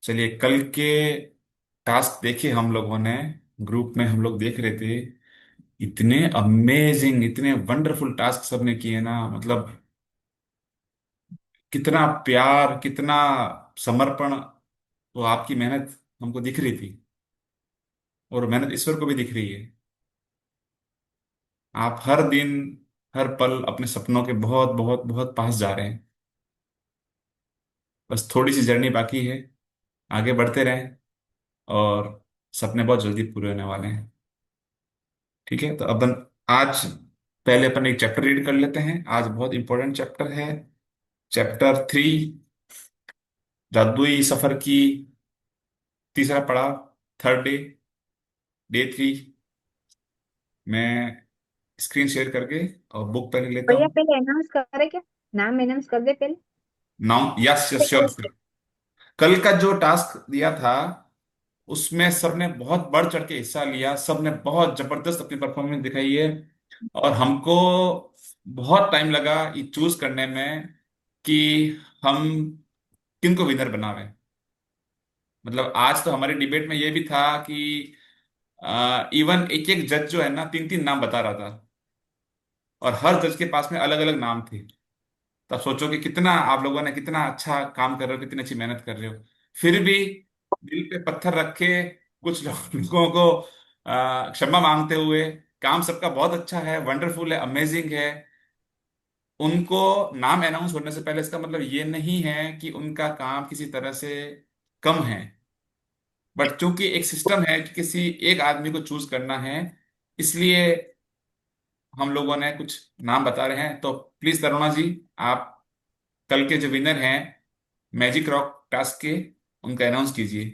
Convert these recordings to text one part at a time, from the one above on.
चलिए, कल के टास्क देखे हम लोगों ने। ग्रुप में हम लोग देख रहे थे। इतने अमेजिंग, इतने वंडरफुल टास्क सबने किए ना, मतलब कितना प्यार, कितना समर्पण। वो आपकी मेहनत हमको दिख रही थी, और मेहनत ईश्वर को भी दिख रही है। आप हर दिन, हर पल अपने सपनों के बहुत बहुत बहुत पास जा रहे हैं। बस थोड़ी सी जर्नी बाकी है। आगे बढ़ते रहें, और सपने बहुत जल्दी पूरे होने वाले हैं। ठीक है, तो अपन आज पहले अपन एक चैप्टर रीड कर लेते हैं। आज बहुत इंपॉर्टेंट चैप्टर है, चैप्टर 3, जादुई सफर की तीसरा पड़ाव, थर्ड डे, डे 3। मैं स्क्रीन शेयर करके और बुक पहले लेता भैया हूँ। पहले अनाउंस करे क्या? नाम अनाउंस कर दे पहले। Now yes yes, sure sure. कल का जो टास्क दिया था, उसमें सबने बहुत बढ़ चढ़ के हिस्सा लिया, सबने बहुत जबरदस्त अपनी परफॉर्मेंस दिखाई है। और हमको बहुत टाइम लगा ये चूज करने में कि हम किनको विनर बनावे। मतलब आज तो हमारी डिबेट में ये भी था कि इवन एक एक जज जो है ना, तीन तीन नाम बता रहा था, और हर जज के पास में अलग अलग नाम थे। तब सोचो कि कितना आप लोगों ने कितना अच्छा काम कर रहे हो, कितनी अच्छी मेहनत कर रहे हो। फिर भी दिल पे पत्थर रख के कुछ लोगों को क्षमा मांगते हुए, काम सबका बहुत अच्छा है, वंडरफुल है, अमेजिंग है। उनको नाम अनाउंस होने से पहले इसका मतलब ये नहीं है कि उनका काम किसी तरह से कम है। बट चूंकि एक सिस्टम है कि किसी एक आदमी को चूज करना है, इसलिए हम लोगों ने कुछ नाम बता रहे हैं। तो प्लीज तरुणा जी, आप कल के जो विनर हैं मैजिक रॉक टास्क के, उनका अनाउंस कीजिए।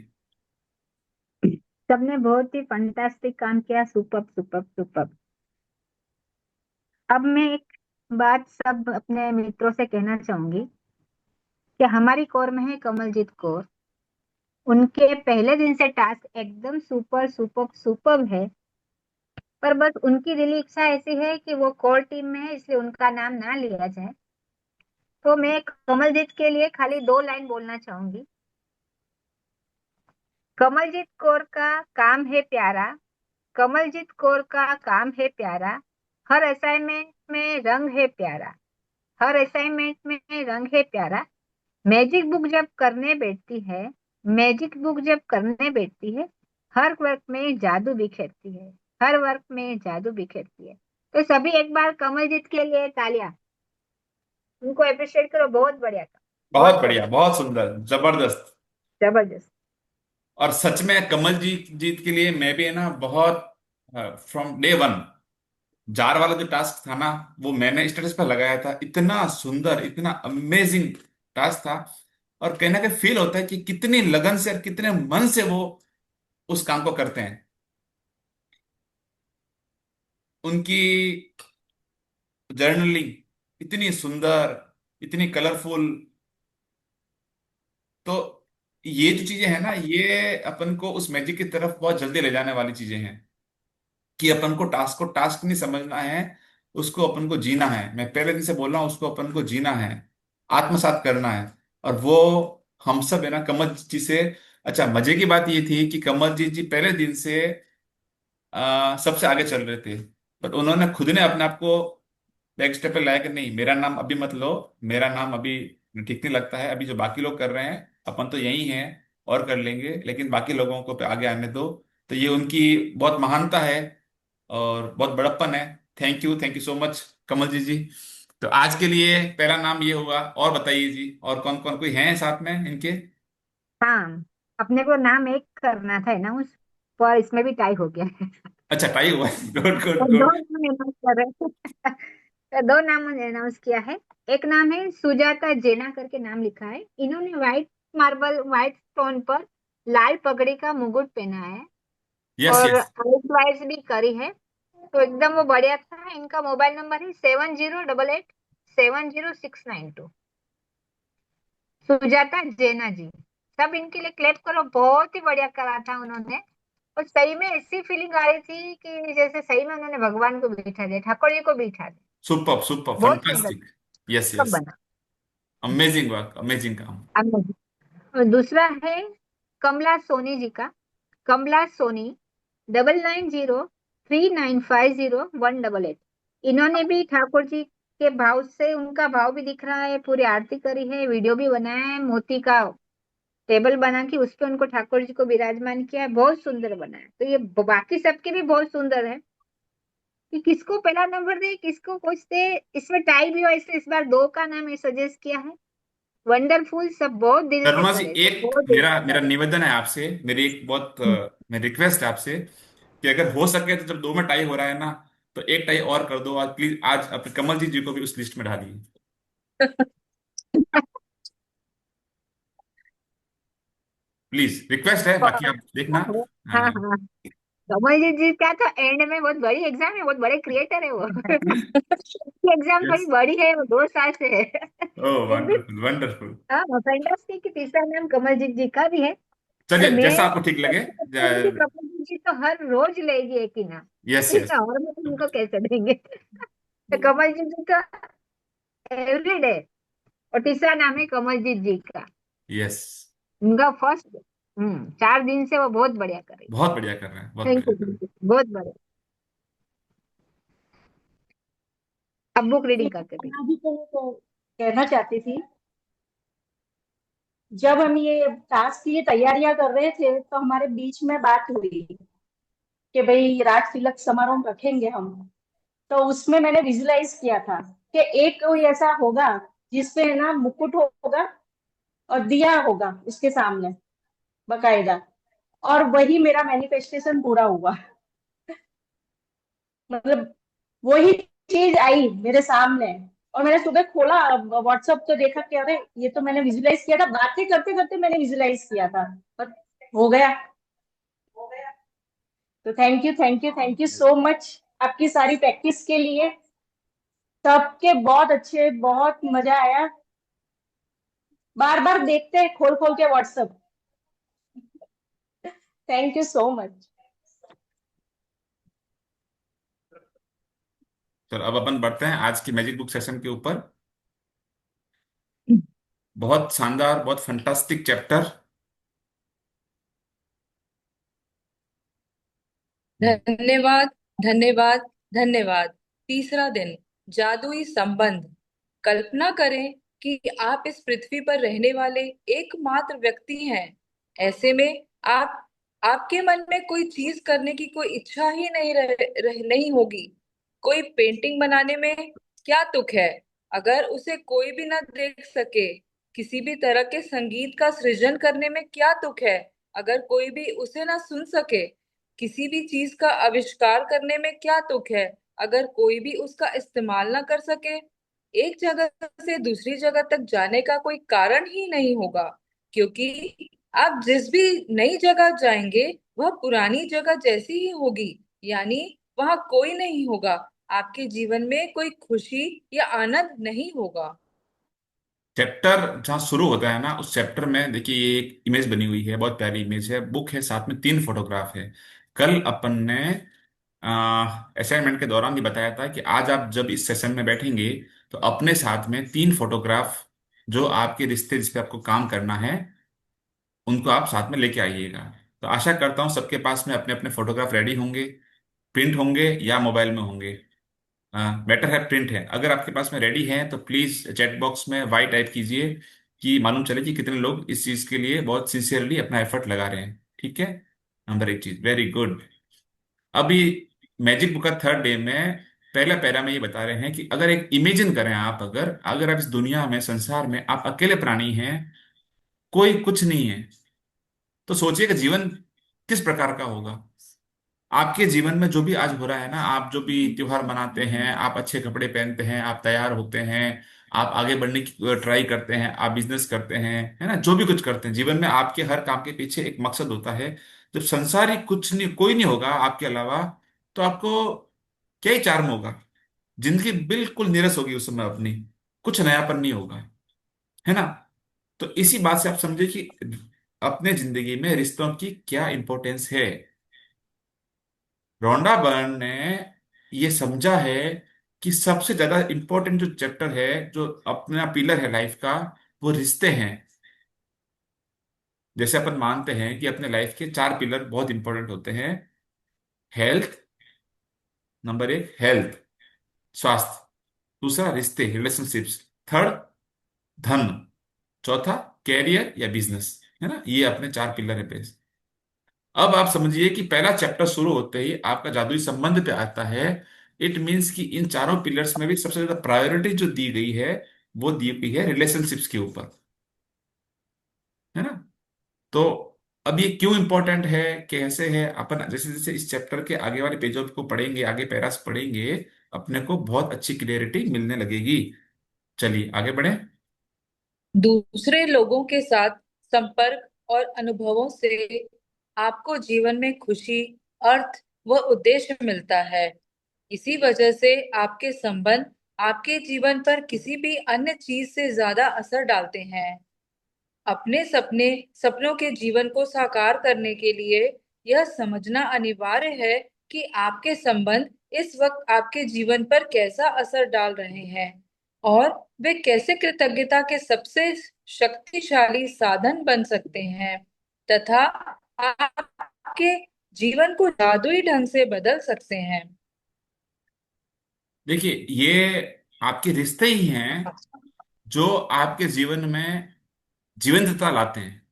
सबने बहुत ही फंटास्टिक काम किया। Super super super. अब मैं एक बात सब अपने मित्रों से कहना चाहूंगी कि हमारी कोर में है कमलजीत कौर। उनके पहले दिन से टास्क एकदम सुपर सुपर सुपर है। पर बस उनकी दिली इच्छा ऐसी है कि वो कोर टीम में है, इसलिए उनका नाम ना लिया जाए। तो मैं कमलजीत के लिए खाली 2 लाइन बोलना चाहूंगी। कमलजीत कौर का काम है प्यारा। कमलजीत कौर का काम है प्यारा। हर असाइनमेंट में रंग है प्यारा। हर असाइनमेंट में रंग है प्यारा। मैजिक बुक जब करने बैठती है, मैजिक बुक जब करने बैठती है, हर वर्क में जादू बिखेरती है। हर वर्क में जादू बिखेरती है। तो सभी एक बार कमलजीत के लिए तालियां। उनको अप्रिशिएट करो। बहुत बढ़िया काम। बहुत बहुत बढ़िया, बढ़िया। बहुत सुंदर, जबरदस्त। जबरदस्त। और सच में कमल जीत के लिए मैं भी है ना, बहुत फ्रॉम डे 1, जार वाला जो टास्क था ना, वो मैंने स्टेटस पर लगाया था। इतना सुंदर, इतना अमेजिंग टास्क था। और कहीं ना कहीं फील होता है कि कितनी लगन से और कितने मन से वो उस काम को करते हैं। उनकी जर्नलिंग इतनी सुंदर, इतनी कलरफुल। तो ये जो चीजें हैं ना, ये अपन को उस मैजिक की तरफ बहुत जल्दी ले जाने वाली चीजें हैं। कि अपन को टास्क नहीं समझना है, उसको अपन को जीना है। मैं पहले दिन से बोल रहा हूँ, उसको अपन को जीना है, आत्मसात करना है। और वो हम सब है ना, कमल जी से। अच्छा, मजे की बात ये थी कि कमल जी पहले दिन से सबसे आगे चल रहे थे। बट उन्होंने खुद ने अपने आप को बैक स्टेप पे लाया कि नहीं, मेरा नाम अभी मत लो, मेरा नाम अभी ठीक नहीं लगता है। अभी जो बाकी लोग कर रहे हैं, अपन तो यही हैं और कर लेंगे, लेकिन बाकी लोगों को पे आगे आने दो। तो ये उनकी बहुत महानता है और बहुत बड़प्पन है। थैंक यू सो मच कमल जी। तो आज के लिए पहला नाम ये हुआ। और बताइए जी, और कौन कौन कोई हैं साथ में इनके? हाँ, अपने को नाम एक करना था ना उस पर, इसमें भी टाई हो गया है। अच्छा, टाई हुआ। गुड गुड तो दो गुड। नाम अनाउंस कर रहे हैं। तो 2 नाम अनाउंस किया है। एक नाम है सुजाता जेना करके नाम लिखा है। इन्होंने व्हाइट मार्बल व्हाइट स्टोन पर लाल पगड़ी का मुकुट पहना है यस और यस। आइस भी करी है। तो एकदम वो बढ़िया था। इनका मोबाइल नंबर है 7088 70692। सुजाता जेना जी। सब इनके लिए क्लैप करो। बहुत ही बढ़िया करा था उन्होंने। और सही में ऐसी फीलिंग आ रही थी कि जैसे सही में उन्होंने भगवान को बिठा दिया, ठाकुर जी को बिठा दिया। सुपर सुपर, बहुत सुंदर फंटास्टिक। यस सब यस। बना। अमेजिंग वर्क, अमेजिंग काम। अब और दूसरा है कमला सोनी जी का। कमला सोनी 9903950188। इन्होंने भी ठाकुर जी के भाव से, उनका भाव भी दिख रहा है, पूरी आरती करी है, वीडियो भी बनाया है, मोती का टेबल बना के उस पे उनको ठाकुर जी को विराजमान किया है, बहुत सुंदर बना है। तो ये बाकी सबके भी बहुत सुंदर है, कि किसको पहला नंबर दे किसको कुछ दे। इसमें टाई भी हो, इसलिए इस बार दो का नाम सजेस्ट किया है। वंडरफुल, सब बहुत दिल से करुणा जी, करे, सब एक बहुत दिल मेरा से मेरा करे। निवेदन है आपसे, मेरी एक बहुत मेरी रिक्वेस्ट है आपसे कि अगर हो सके तो जब दो में टाई हो रहा है ना, तो एक टाई और कर दो, और प्लीज आज अपने कमल जी को भी उस लिस्ट में डालिए। प्लीज रिक्वेस्ट है, बाकी आप देखना। हाँ हाँ। हाँ। कमल जी का तो एंड में बहुत बड़ी एग्जाम है, बहुत बड़े क्रिएटर है वो। Exam yes. थोड़ी बड़ी है, वो 2 साल से है। ओह, फिर भी वंडरफुल वंडरफुल। हाँ, फैंटास्टिक कि तीसरा नाम कमलजीत जी का भी है। तो चलिए, मैं जैसा आपको ठीक लगे। कि कमलजीत जी तो हर रोज लेगी एक ही नाम। यस ठीक यस। है, और मैं उनको कैसे देंगे। तो कमलजीत जी का एवरीडे। और तीसरा नाम है कमलजीत जी का। यस। उनका फर्स्ट। 4 दिन से वो बहुत बढ़िया कर रही। बहुत बढ़िया कर रहे हैं, बहुत थैंक बढ़िया यू, कर रहे थैंक यू, बहुत बढ़िया। अब बुक रीडिंग करते भी। मैं भी तो कहना चाहती थी, जब हम ये टास्क की तैयारियां कर रहे थे तो हमारे बीच में बात हुई कि भाई राज तिलक समारोह रखेंगे हम। तो उसमें मैंने विजुलाइज किया था कि एक कोई ऐसा होगा जिसपे ना मुकुट होगा और दिया होगा उसके सामने बकायदा। और वही मेरा मैनिफेस्टेशन पूरा हुआ। मतलब वही चीज आई मेरे सामने। और मैंने सुबह खोला व्हाट्सएप तो देखा कि अरे ये तो मैंने विजुलाइज किया था, बातें करते करते मैंने विजुलाइज किया था, पर हो गया। तो thank you, thank you, thank you so much आपकी सारी प्रैक्टिस के लिए। सबके बहुत अच्छे, बहुत मजा आया। बार बार देखते हैं खोल खोल के WhatsApp. Thank you so much. चलो, अब अपन बढ़ते हैं आज की मैजिक बुक सेशन के ऊपर। बहुत शानदार, बहुत फंटास्टिक चैप्टर। धन्यवाद, धन्यवाद, धन्यवाद। तीसरा दिन, जादुई संबंध। कल्पना करें कि आप इस पृथ्वी पर रहने वाले एकमात्र व्यक्ति हैं। ऐसे में आप आपके मन में कोई चीज करने की कोई इच्छा ही नहीं होगी। कोई पेंटिंग बनाने में क्या तुक है, अगर उसे कोई भी न देख सके। किसी भी तरह के संगीत का सृजन करने में क्या तुक है, अगर कोई भी उसे ना सुन सके। किसी भी चीज का आविष्कार करने में क्या तुक है, अगर कोई भी उसका इस्तेमाल ना कर सके। एक जगह से दूसरी जगह तक जाने का कोई कारण ही नहीं होगा, क्योंकि आप जिस भी नई जगह जाएंगे वह पुरानी जगह जैसी ही होगी। यानी वहां कोई नहीं होगा, आपके जीवन में कोई खुशी या आनंद नहीं होगा। चैप्टर जहाँ शुरू होता है ना, उस चैप्टर में देखिए, ये एक इमेज बनी हुई है, बहुत प्यारी इमेज है, बुक है, साथ में 3 फोटोग्राफ है। कल अपन ने असाइनमेंट के दौरान भी बताया था कि आज आप जब इस सेशन में बैठेंगे, तो अपने साथ में 3 फोटोग्राफ, जो आपके रिश्ते जिस पे आपको काम करना है, उनको आप साथ में लेके आइएगा। तो आशा करता हूँ सबके पास में अपने अपने फोटोग्राफ रेडी होंगे, प्रिंट होंगे या मोबाइल में होंगे। बेटर है प्रिंट है। अगर आपके पास में रेडी है तो प्लीज चैट बॉक्स में वाई टाइप कीजिए, कि मालूम चले कि कितने लोग इस चीज के लिए बहुत सिंसियरली अपना एफर्ट लगा रहे हैं। ठीक है। नंबर एक चीज, वेरी गुड। अभी मैजिक बुक का थर्ड डे में पहला पैरा में ये बता रहे हैं कि अगर एक इमेजिन करें आप, अगर अगर आप इस दुनिया में, संसार में आप अकेले प्राणी हैं, कोई कुछ नहीं है, तो सोचिए कि जीवन किस प्रकार का होगा। आपके जीवन में जो भी आज हो रहा है ना, आप जो भी त्योहार मनाते हैं, आप अच्छे कपड़े पहनते हैं, आप तैयार होते हैं, आप आगे बढ़ने की ट्राई करते हैं, आप बिजनेस करते हैं, है ना, जो भी कुछ करते हैं जीवन में, आपके हर काम के पीछे एक मकसद होता है। जब संसारी कुछ नहीं, कोई नहीं होगा आपके अलावा, तो आपको क्या ही चार्म होगा। जिंदगी बिल्कुल नीरस होगी उस समय अपनी, कुछ नयापन नहीं होगा, है ना। तो इसी बात से आप समझे कि अपने जिंदगी में रिश्तों की क्या इंपॉर्टेंस है। रोंडा बर्न ने ये समझा है कि सबसे ज्यादा इंपॉर्टेंट जो चैप्टर है, जो अपना पिलर है लाइफ का, वो रिश्ते हैं। जैसे अपन मानते हैं कि अपने लाइफ के 4 पिलर बहुत इंपॉर्टेंट होते हैं। हेल्थ, नंबर 1 हेल्थ, स्वास्थ्य। दूसरा रिश्ते, रिलेशनशिप्स। थर्ड धन। चौथा कैरियर या बिजनेस। है ना, ये अपने 4 पिलर है बेस। अब आप समझिए कि पहला चैप्टर शुरू होते ही आपका जादुई संबंध पे आता है। इट मीन्स कि इन चारों पिलर्स में भी सबसे ज्यादा प्रायोरिटी जो दी गई है वो दी गई है रिलेशनशिप्स के ऊपर। है ना। तो अब ये क्यों इंपॉर्टेंट है, कैसे है, अपन जैसे जैसे इस चैप्टर के आगे वाले पेजों को पढ़ेंगे, आगे पैरास पढ़ेंगे, अपने को बहुत अच्छी क्लियरिटी मिलने लगेगी। चलिए आगे बढ़े। दूसरे लोगों के साथ संपर्क और अनुभवों से आपको जीवन में खुशी, अर्थ व उद्देश्य मिलता है। इसी वजह से आपके संबंध आपके जीवन पर किसी भी अन्य चीज से ज्यादा असर डालते हैं। अपने सपनों के जीवन को साकार करने के लिए यह समझना अनिवार्य है कि आपके संबंध इस वक्त आपके जीवन पर कैसा असर डाल रहे हैं और वे कैसे कृतज्ञता के सबसे शक्तिशाली साधन बन सकते हैं तथा आपके जीवन को जादुई ढंग से बदल सकते हैं। देखिए, ये आपके रिश्ते ही हैं जो आपके जीवन में जीवंतता लाते हैं,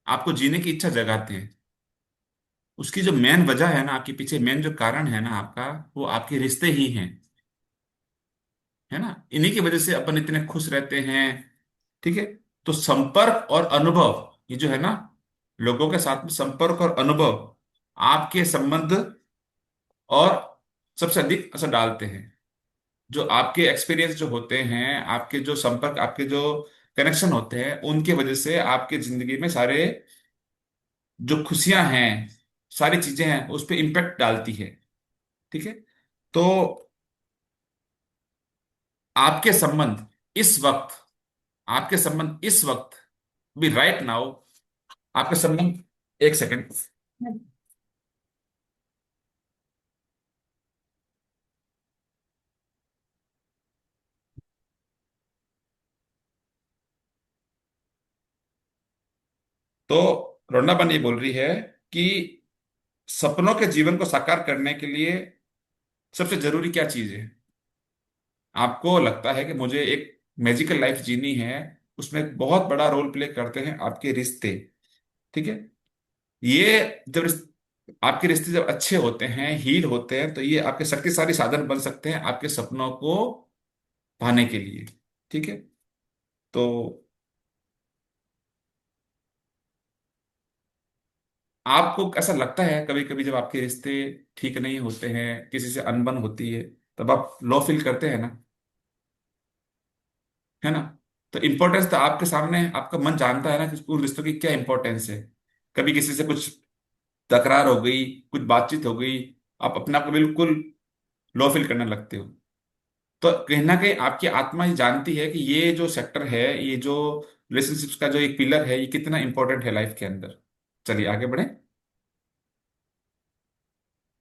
आपको जीने की इच्छा जगाते हैं। उसकी जो मेन वजह है ना, आपके पीछे मेन जो कारण है ना आपका, वो आपके रिश्ते ही हैं। है ना, इन्हीं की वजह से अपन इतने खुश रहते हैं। ठीक है। तो संपर्क और अनुभव, ये जो है ना, लोगों के साथ में संपर्क और अनुभव आपके संबंध और सबसे अधिक असर डालते हैं। जो आपके एक्सपीरियंस जो होते हैं, आपके जो संपर्क, आपके जो कनेक्शन होते हैं, उनके वजह से आपके जिंदगी में सारे जो खुशियां हैं, सारी चीजें हैं, उस पर इम्पेक्ट डालती है। ठीक है। तो आपके संबंध इस वक्त आपके संबंध इस वक्त भी राइट नाउ आपके संबंध, एक सेकंड। तो रोंडाबन ये बोल रही है कि सपनों के जीवन को साकार करने के लिए सबसे जरूरी क्या चीज है। आपको लगता है कि मुझे एक मैजिकल लाइफ जीनी है, उसमें एक बहुत बड़ा रोल प्ले करते हैं आपके रिश्ते। ठीक है। ये जब आपके रिश्ते जब अच्छे होते हैं, हील होते हैं, तो ये आपके शक्तिशाली साधन बन सकते हैं आपके सपनों को पाने के लिए। ठीक है। तो आपको ऐसा लगता है कभी कभी जब आपके रिश्ते ठीक नहीं होते हैं, किसी से अनबन होती है, तब आप लो फील करते हैं ना। है ना। तो इम्पोर्टेंस तो आपके सामने है, आपका मन जानता है ना कि उन रिश्तों की क्या इंपॉर्टेंस है। कभी किसी से कुछ तकरार हो गई, कुछ बातचीत हो गई, आप अपने आप को बिल्कुल लो फील करने लगते हो। तो कहीं ना कहीं आपकी आत्मा ये जानती है कि ये जो सेक्टर है, ये जो रिलेशनशिप्स का जो एक पिलर है, ये कितना इंपॉर्टेंट है लाइफ के अंदर। चलिए आगे बढ़े।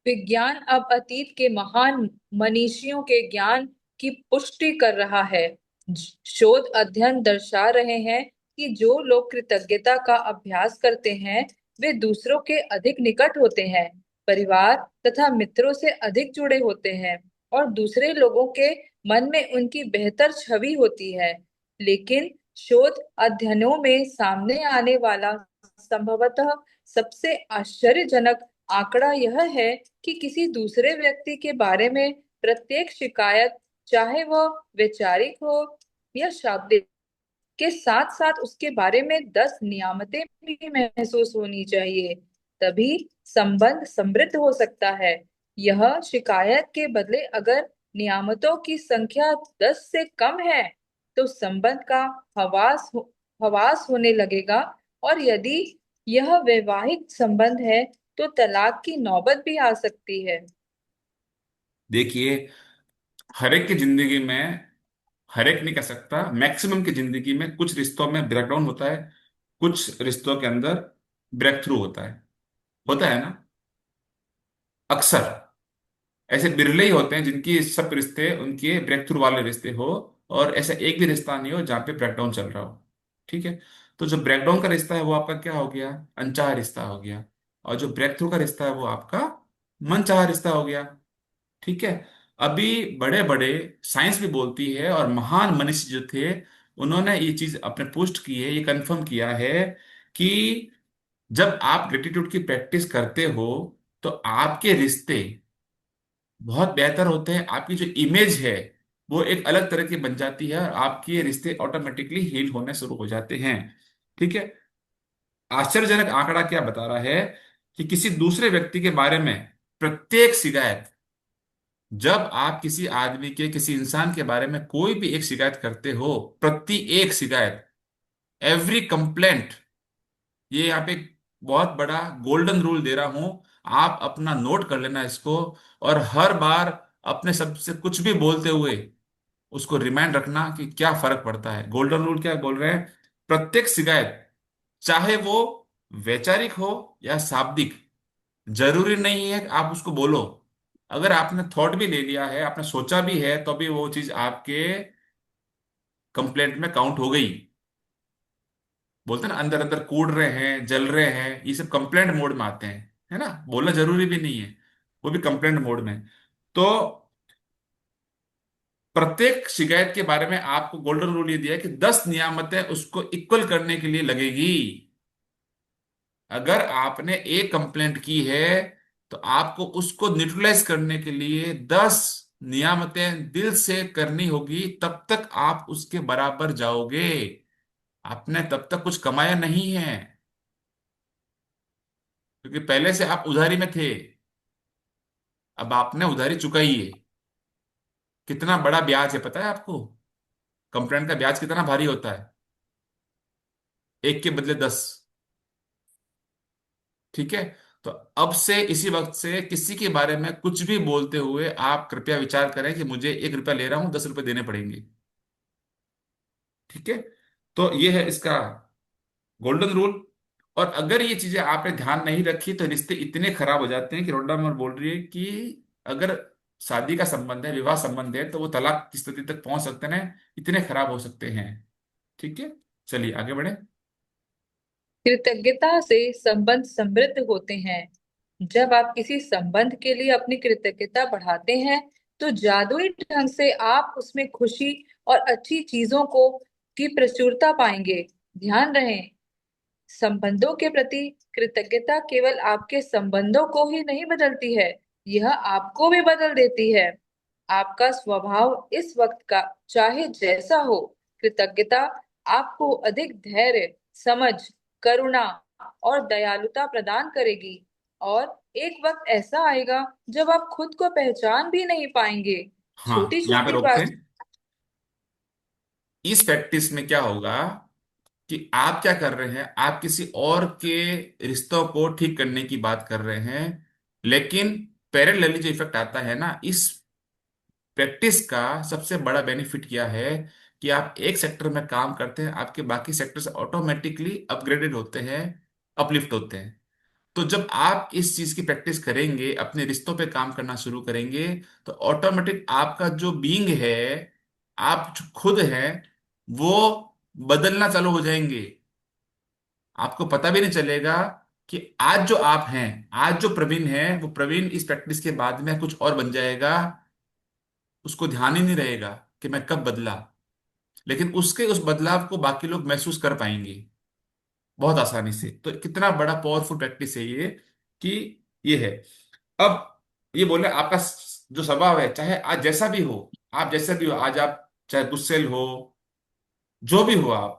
विज्ञान अब अतीत के महान मनीषियों के ज्ञान की पुष्टि कर रहा है। शोध अध्ययन दर्शा रहे हैं कि जो लोग कृतज्ञता का अभ्यास करते हैं वे दूसरों के अधिक निकट होते हैं, परिवार तथा मित्रों से अधिक जुड़े होते हैं और दूसरे लोगों के मन में उनकी बेहतर छवि होती है। लेकिन शोध अध्ययनों में सामने आने वाला संभवतः सबसे आश्चर्यजनक आंकड़ा यह है कि किसी दूसरे व्यक्ति के बारे में प्रत्येक शिकायत, चाहे वह वैचारिक हो या शाब्दिक, के साथ साथ उसके बारे में 10 नियामतें भी महसूस होनी चाहिए, तभी संबंध समृद्ध हो सकता है। यह शिकायत के बदले अगर नियामतों की संख्या 10 से कम है तो संबंध का हवास होने लगेगा और यदि यह वैवाहिक संबंध है तो तलाक की नौबत भी आ सकती है। देखिए, हर एक की जिंदगी में, हर एक नहीं कह सकता, मैक्सिमम की जिंदगी में कुछ रिश्तों में ब्रेकडाउन होता है, कुछ रिश्तों के अंदर ब्रेक थ्रू होता है ना। अक्सर ऐसे बिरले ही होते हैं जिनकी सब रिश्ते उनके ब्रेक थ्रू वाले रिश्ते हो, और ऐसा एक भी रिश्ता नहीं हो जहाँ पे ब्रेकडाउन चल रहा हो। ठीक है। तो जो ब्रेकडाउन का रिश्ता है वो आपका क्या हो गया, अनचाहा रिश्ता हो गया। और जो ब्रेक थ्रू का रिश्ता है वो आपका मनचाहा रिश्ता हो गया। ठीक है। अभी बड़े बड़े साइंस भी बोलती है और महान मनुष्य जो थे उन्होंने ये चीज अपने पुष्ट की है, ये कंफर्म किया है कि जब आप ग्रेटिट्यूड की प्रैक्टिस करते हो तो आपके रिश्ते बहुत बेहतर होते हैं, आपकी जो इमेज है वो एक अलग तरह की बन जाती है और आपके रिश्ते ऑटोमेटिकली हील होने शुरू हो जाते हैं। ठीक है। आश्चर्यजनक आंकड़ा क्या बता रहा है कि किसी दूसरे व्यक्ति के बारे में प्रत्येक शिकायत, जब आप किसी आदमी के, किसी इंसान के बारे में कोई भी एक शिकायत करते हो, प्रति एक शिकायत, एवरी कंप्लेंट, ये यहाँ पे एक बहुत बड़ा गोल्डन रूल दे रहा हूं, आप अपना नोट कर लेना इसको। और हर बार अपने सबसे कुछ भी बोलते हुए उसको रिमाइंड रखना कि क्या फर्क पड़ता है। गोल्डन रूल क्या बोल रहे हैं, प्रत्येक शिकायत, चाहे वो वैचारिक हो या शाब्दिक, जरूरी नहीं है कि आप उसको बोलो। अगर आपने थॉट भी ले लिया है, आपने सोचा भी है, तो भी वो चीज आपके कंप्लेंट में काउंट हो गई। बोलते हैं ना, अंदर अंदर कूद रहे हैं, जल रहे हैं, ये सब कंप्लेंट मोड में आते हैं, है ना, बोलना जरूरी भी नहीं है, वो भी कंप्लेंट मोड में। तो प्रत्येक शिकायत के बारे में आपको गोल्डन रूल ये दिया है कि 10 नियामतें उसको इक्वल करने के लिए लगेगी। अगर आपने एक कंप्लेंट की है तो आपको उसको न्यूट्रलाइज करने के लिए 10 नियामतें दिल से करनी होगी, तब तक आप उसके बराबर जाओगे। आपने तब तक कुछ कमाया नहीं है, क्योंकि पहले से आप उधारी में थे। अब आपने उधारी चुकाई है। कितना बड़ा ब्याज है पता है आपको? कंप्लेंट का ब्याज कितना भारी होता है, एक के बदले 10। ठीक है। तो अब से, इसी वक्त से किसी के बारे में कुछ भी बोलते हुए आप कृपया विचार करें कि मुझे 1 रुपया ले रहा हूं, 10 रुपये देने पड़ेंगे। ठीक है। तो ये है इसका गोल्डन रूल। और अगर ये चीजें आपने ध्यान नहीं रखी तो रिश्ते इतने खराब हो जाते हैं कि रोडा मर बोल रही है कि अगर शादी का संबंध है, विवाह संबंध है, तो वो तलाक की स्थिति तक पहुंच सकते हैं, इतने खराब हो सकते हैं। ठीक है। चलिए आगे बढ़े। कृतज्ञता से संबंध समृद्ध होते हैं। जब आप किसी संबंध के लिए अपनी कृतज्ञता बढ़ाते हैं तो जादुई ढंग से आप उसमें खुशी और अच्छी चीजों को की प्रचुरता पाएंगे। ध्यान रहे, संबंधों के प्रति कृतज्ञता केवल आपके संबंधों को ही नहीं बदलती है, यह आपको भी बदल देती है। आपका स्वभाव इस वक्त का चाहे जैसा हो, कृतज्ञता आपको अधिक धैर्य, समझ, करुणा और दयालुता प्रदान करेगी। और एक वक्त ऐसा आएगा जब आप खुद को पहचान भी नहीं पाएंगे। छोटी हाँ, यहाँ पे छोटी रोकते बात। हैं। इस प्रैक्टिस में क्या होगा कि आप क्या कर रहे हैं, आप किसी और के रिश्तों को ठीक करने की बात कर रहे हैं, लेकिन पैरेलली जो इफेक्ट आता है ना, इस प्रैक्टिस का सबसे बड़ा बेनिफिट क्या है कि आप एक सेक्टर में काम करते हैं, आपके बाकी सेक्टर्स ऑटोमेटिकली अपग्रेडेड होते हैं, अपलिफ्ट होते हैं। तो जब आप इस चीज की प्रैक्टिस करेंगे, अपने रिश्तों पे काम करना शुरू करेंगे, तो ऑटोमेटिक आपका जो बीइंग है, आप जो खुद हैं, वो बदलना चालू हो जाएंगे। आपको पता भी नहीं चलेगा कि आज जो आप हैं, आज जो प्रवीण है, वो प्रवीण इस प्रैक्टिस के बाद में कुछ और बन जाएगा। उसको ध्यान ही नहीं रहेगा कि मैं कब बदला, लेकिन उसके उस बदलाव को बाकी लोग महसूस कर पाएंगे बहुत आसानी से। तो कितना बड़ा पावरफुल प्रैक्टिस है ये, कि ये है। अब ये बोले आपका जो स्वभाव है, चाहे आज जैसा भी हो, आप जैसा भी हो, आज आप चाहे गुस्सेल हो, जो भी हो आप,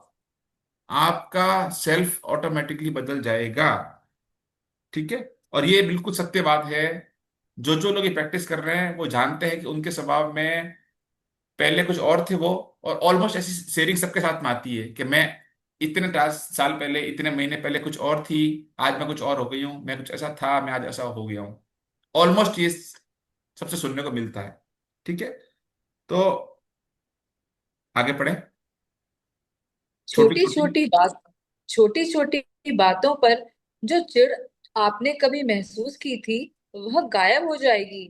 आपका सेल्फ ऑटोमेटिकली बदल जाएगा। ठीक है। और ये बिल्कुल सत्य बात है। जो जो लोग ये प्रैक्टिस कर रहे हैं वो जानते हैं कि उनके स्वभाव में पहले कुछ और थे वो, और ऑलमोस्ट ऐसी शेयरिंग सबके साथ में आती है कि मैं इतने साल पहले, इतने महीने पहले कुछ और थी, आज मैं कुछ और हो गई हूँ, मैं कुछ ऐसा था, मैं आज ऐसा हो गया हूँ। ऑलमोस्ट ये सबसे सुनने को मिलता है। ठीक है। तो आगे पढ़े। छोटी छोटी छोटी। छोटी बात, छोटी छोटी बातों पर जो चिढ़ आपने कभी महसूस की थी वह गायब हो जाएगी।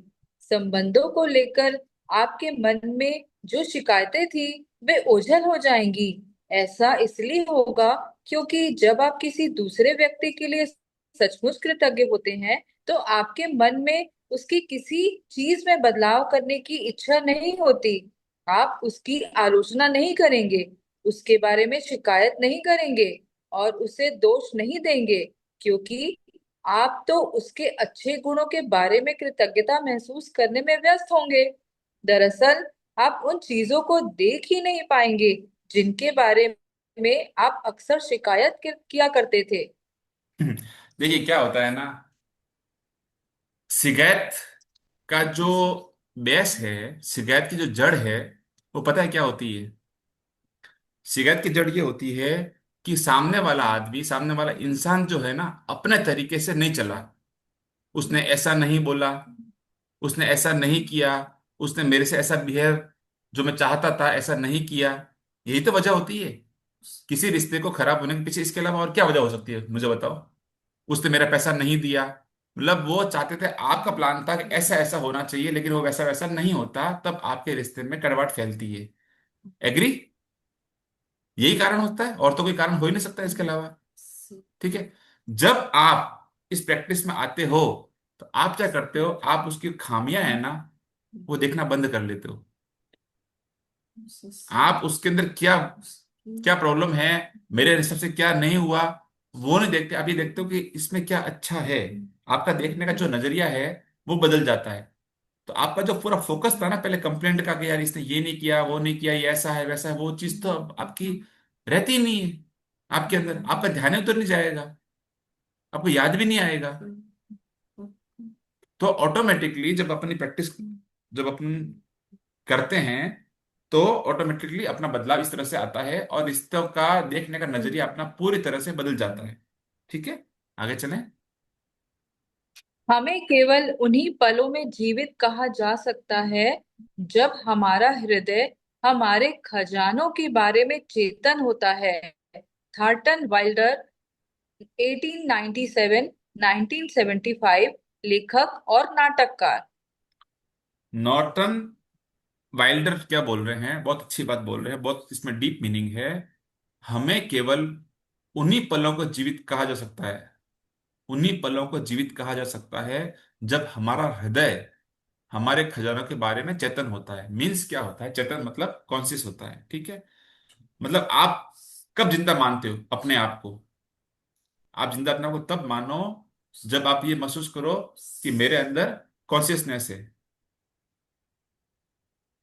संबंधों को लेकर आपके मन में जो शिकायतें थी वे ओझल हो जाएंगी। ऐसा इसलिए होगा क्योंकि जब आप किसी दूसरे व्यक्ति के लिए सचमुच कृतज्ञ होते हैं तो आपके मन में उसकी किसी चीज में बदलाव करने की इच्छा नहीं होती। आप उसकी आलोचना नहीं करेंगे, उसके बारे में शिकायत नहीं करेंगे और उसे दोष नहीं देंगे, क्योंकि आप तो उसके अच्छे गुणों के बारे में कृतज्ञता महसूस करने में व्यस्त होंगे। दरअसल आप उन चीजों को देख ही नहीं पाएंगे जिनके बारे में आप अक्सर शिकायत किया करते थे। देखिए क्या होता है ना, सिगरेट का जो बेस है, सिगरेट की जो जड़ है, वो पता है क्या होती है? सिगरेट की जड़ ये होती है कि सामने वाला आदमी, सामने वाला इंसान जो है ना, अपने तरीके से नहीं चला। उसने ऐसा नहीं बोला, उसने ऐसा नहीं किया, उसने मेरे से ऐसा बिहेव जो मैं चाहता था ऐसा नहीं किया। यही तो वजह होती है किसी रिश्ते को खराब होने के पीछे। इसके अलावा और क्या वजह हो सकती है, मुझे बताओ। उसने मेरा पैसा नहीं दिया, मतलब वो चाहते थे, आपका प्लान था कि ऐसा ऐसा होना चाहिए, लेकिन वो वैसा वैसा नहीं होता, तब आपके रिश्ते में कड़वाहट फैलती है। एग्री? यही कारण होता है, और तो कोई कारण हो ही नहीं सकता इसके अलावा। ठीक है। जब आप इस प्रैक्टिस में आते हो तो आप क्या करते हो, आप उसकी खामियां है ना, वो देखना बंद कर लेते हो। आप उसके अंदर क्या क्या प्रॉब्लम है, मेरे हिसाब से क्या नहीं हुआ, वो नहीं देखते। आप ये देखते हो कि इसमें क्या अच्छा है। आपका देखने का जो नजरिया है वो बदल जाता है। तो आपका जो पूरा फोकस था ना पहले कंप्लेंट का, कि यार इसने ये नहीं किया, वो नहीं किया, ये ऐसा है वैसा है, वो चीज तो अब आपकी रहती ही नहीं है। आपके अंदर आपका ध्यान ही उधर नहीं जाएगा, आपको याद भी नहीं आएगा। तो ऑटोमेटिकली जब अपनी प्रैक्टिस, जब अपन करते हैं, तो ऑटोमेटिकली अपना बदलाव इस तरह से आता है और रिश्तों का देखने का नजरिया अपना पूरी तरह से बदल जाता है। ठीक है, आगे चलें। हमें केवल उन्हीं पलों में जीवित कहा जा सकता है जब हमारा हृदय हमारे खजानों के बारे में चेतन होता है। थॉर्नटन वाइल्डर, 1897 1975, लेखक और नाटककार। नॉर्टन वाइल्डर क्या बोल रहे हैं, बहुत अच्छी बात बोल रहे हैं, बहुत इसमें डीप मीनिंग है। हमें केवल उन्हीं पलों को जीवित कहा जा सकता है, उन्हीं पलों को जीवित कहा जा सकता है जब हमारा हृदय हमारे खजानों के बारे में चेतन होता है। मीन्स क्या होता है चेतन? मतलब कॉन्शियस होता है। ठीक है। मतलब आप कब जिंदा मानते हो अपने आप को? आप जिंदा अपने आप को तब मानो जब आप ये महसूस करो कि मेरे अंदर कॉन्शियसनेस है।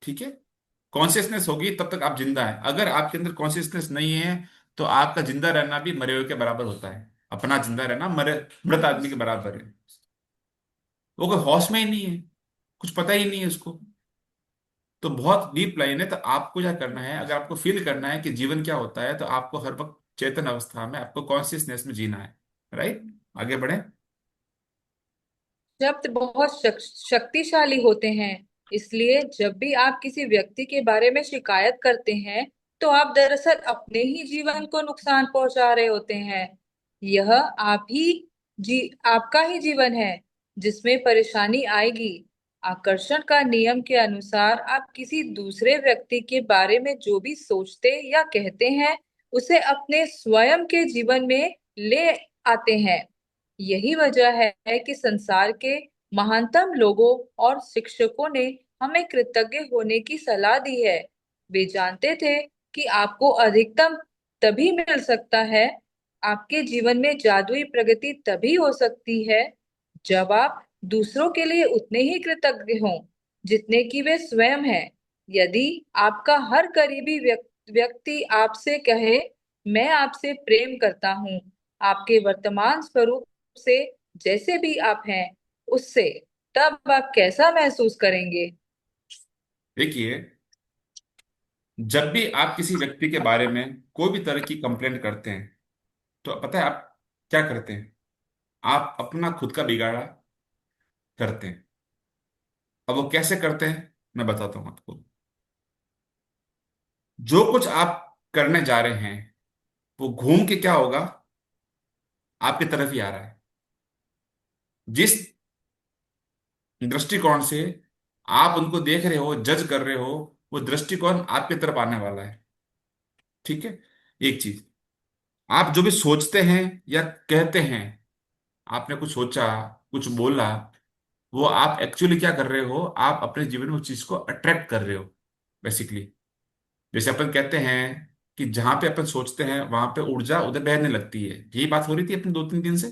ठीक है। कॉन्शियसनेस होगी तब तक आप जिंदा हैं। अगर आपके अंदर कॉन्शियसनेस नहीं है तो आपका जिंदा रहना भी मरे हुए के बराबर होता है। अपना जिंदा रहना मरे मृत आदमी के बराबर है। वो कोई होश में ही नहीं है, कुछ पता ही नहीं है उसको। तो बहुत डीप लाइन है। तो आपको क्या करना है, अगर आपको फील करना है कि जीवन क्या होता है, तो आपको हर वक्त चेतन अवस्था में, आपको कॉन्शियसनेस में जीना है। राइट, आगे बढ़े। शब्द बहुत शक्तिशाली होते हैं, इसलिए जब भी आप किसी व्यक्ति के बारे में शिकायत करते हैं तो आप दरअसल अपने ही जीवन को नुकसान पहुंचा रहे होते हैं। यह आपका ही जीवन है जिसमें परेशानी आएगी। आकर्षण का नियम के अनुसार आप किसी दूसरे व्यक्ति के बारे में जो भी सोचते या कहते हैं उसे अपने स्वयं के जीवन में ले आते हैं। यही वजह है कि संसार के महानतम लोगों और शिक्षकों ने हमें कृतज्ञ होने की सलाह दी है। वे जानते थे कि आपको अधिकतम तभी मिल सकता है, आपके जीवन में जादुई प्रगति तभी हो सकती है जब आप दूसरों के लिए उतने ही कृतज्ञ हों जितने कि वे स्वयं हैं। यदि आपका हर करीबी व्यक्ति आपसे कहे, मैं आपसे प्रेम करता हूँ, आपके वर्तमान स्वरूप से, जैसे भी आप हैं उससे, तब आप कैसा महसूस करेंगे? देखिए, जब भी आप किसी व्यक्ति के बारे में कोई भी तरह की कंप्लेंट करते हैं, तो पता है आप क्या करते हैं? आप अपना खुद का बिगाड़ा करते हैं। अब वो कैसे करते हैं मैं बताता हूं आपको। जो कुछ आप करने जा रहे हैं वो घूम के क्या होगा, आपकी तरफ ही आ रहा है। जिस दृष्टिकोण से आप उनको देख रहे हो, जज कर रहे हो, वो दृष्टिकोण आपकी तरफ आने वाला है। ठीक है। एक चीज, आप जो भी सोचते हैं या कहते हैं, आपने कुछ सोचा, कुछ बोला, वो आप एक्चुअली क्या कर रहे हो, आप अपने जीवन में उस चीज को अट्रैक्ट कर रहे हो बेसिकली। जैसे अपन कहते हैं कि जहां पे अपन सोचते हैं वहां पे ऊर्जा उधर बहने लगती है, यही बात हो रही थी अपने 2-3 दिन से।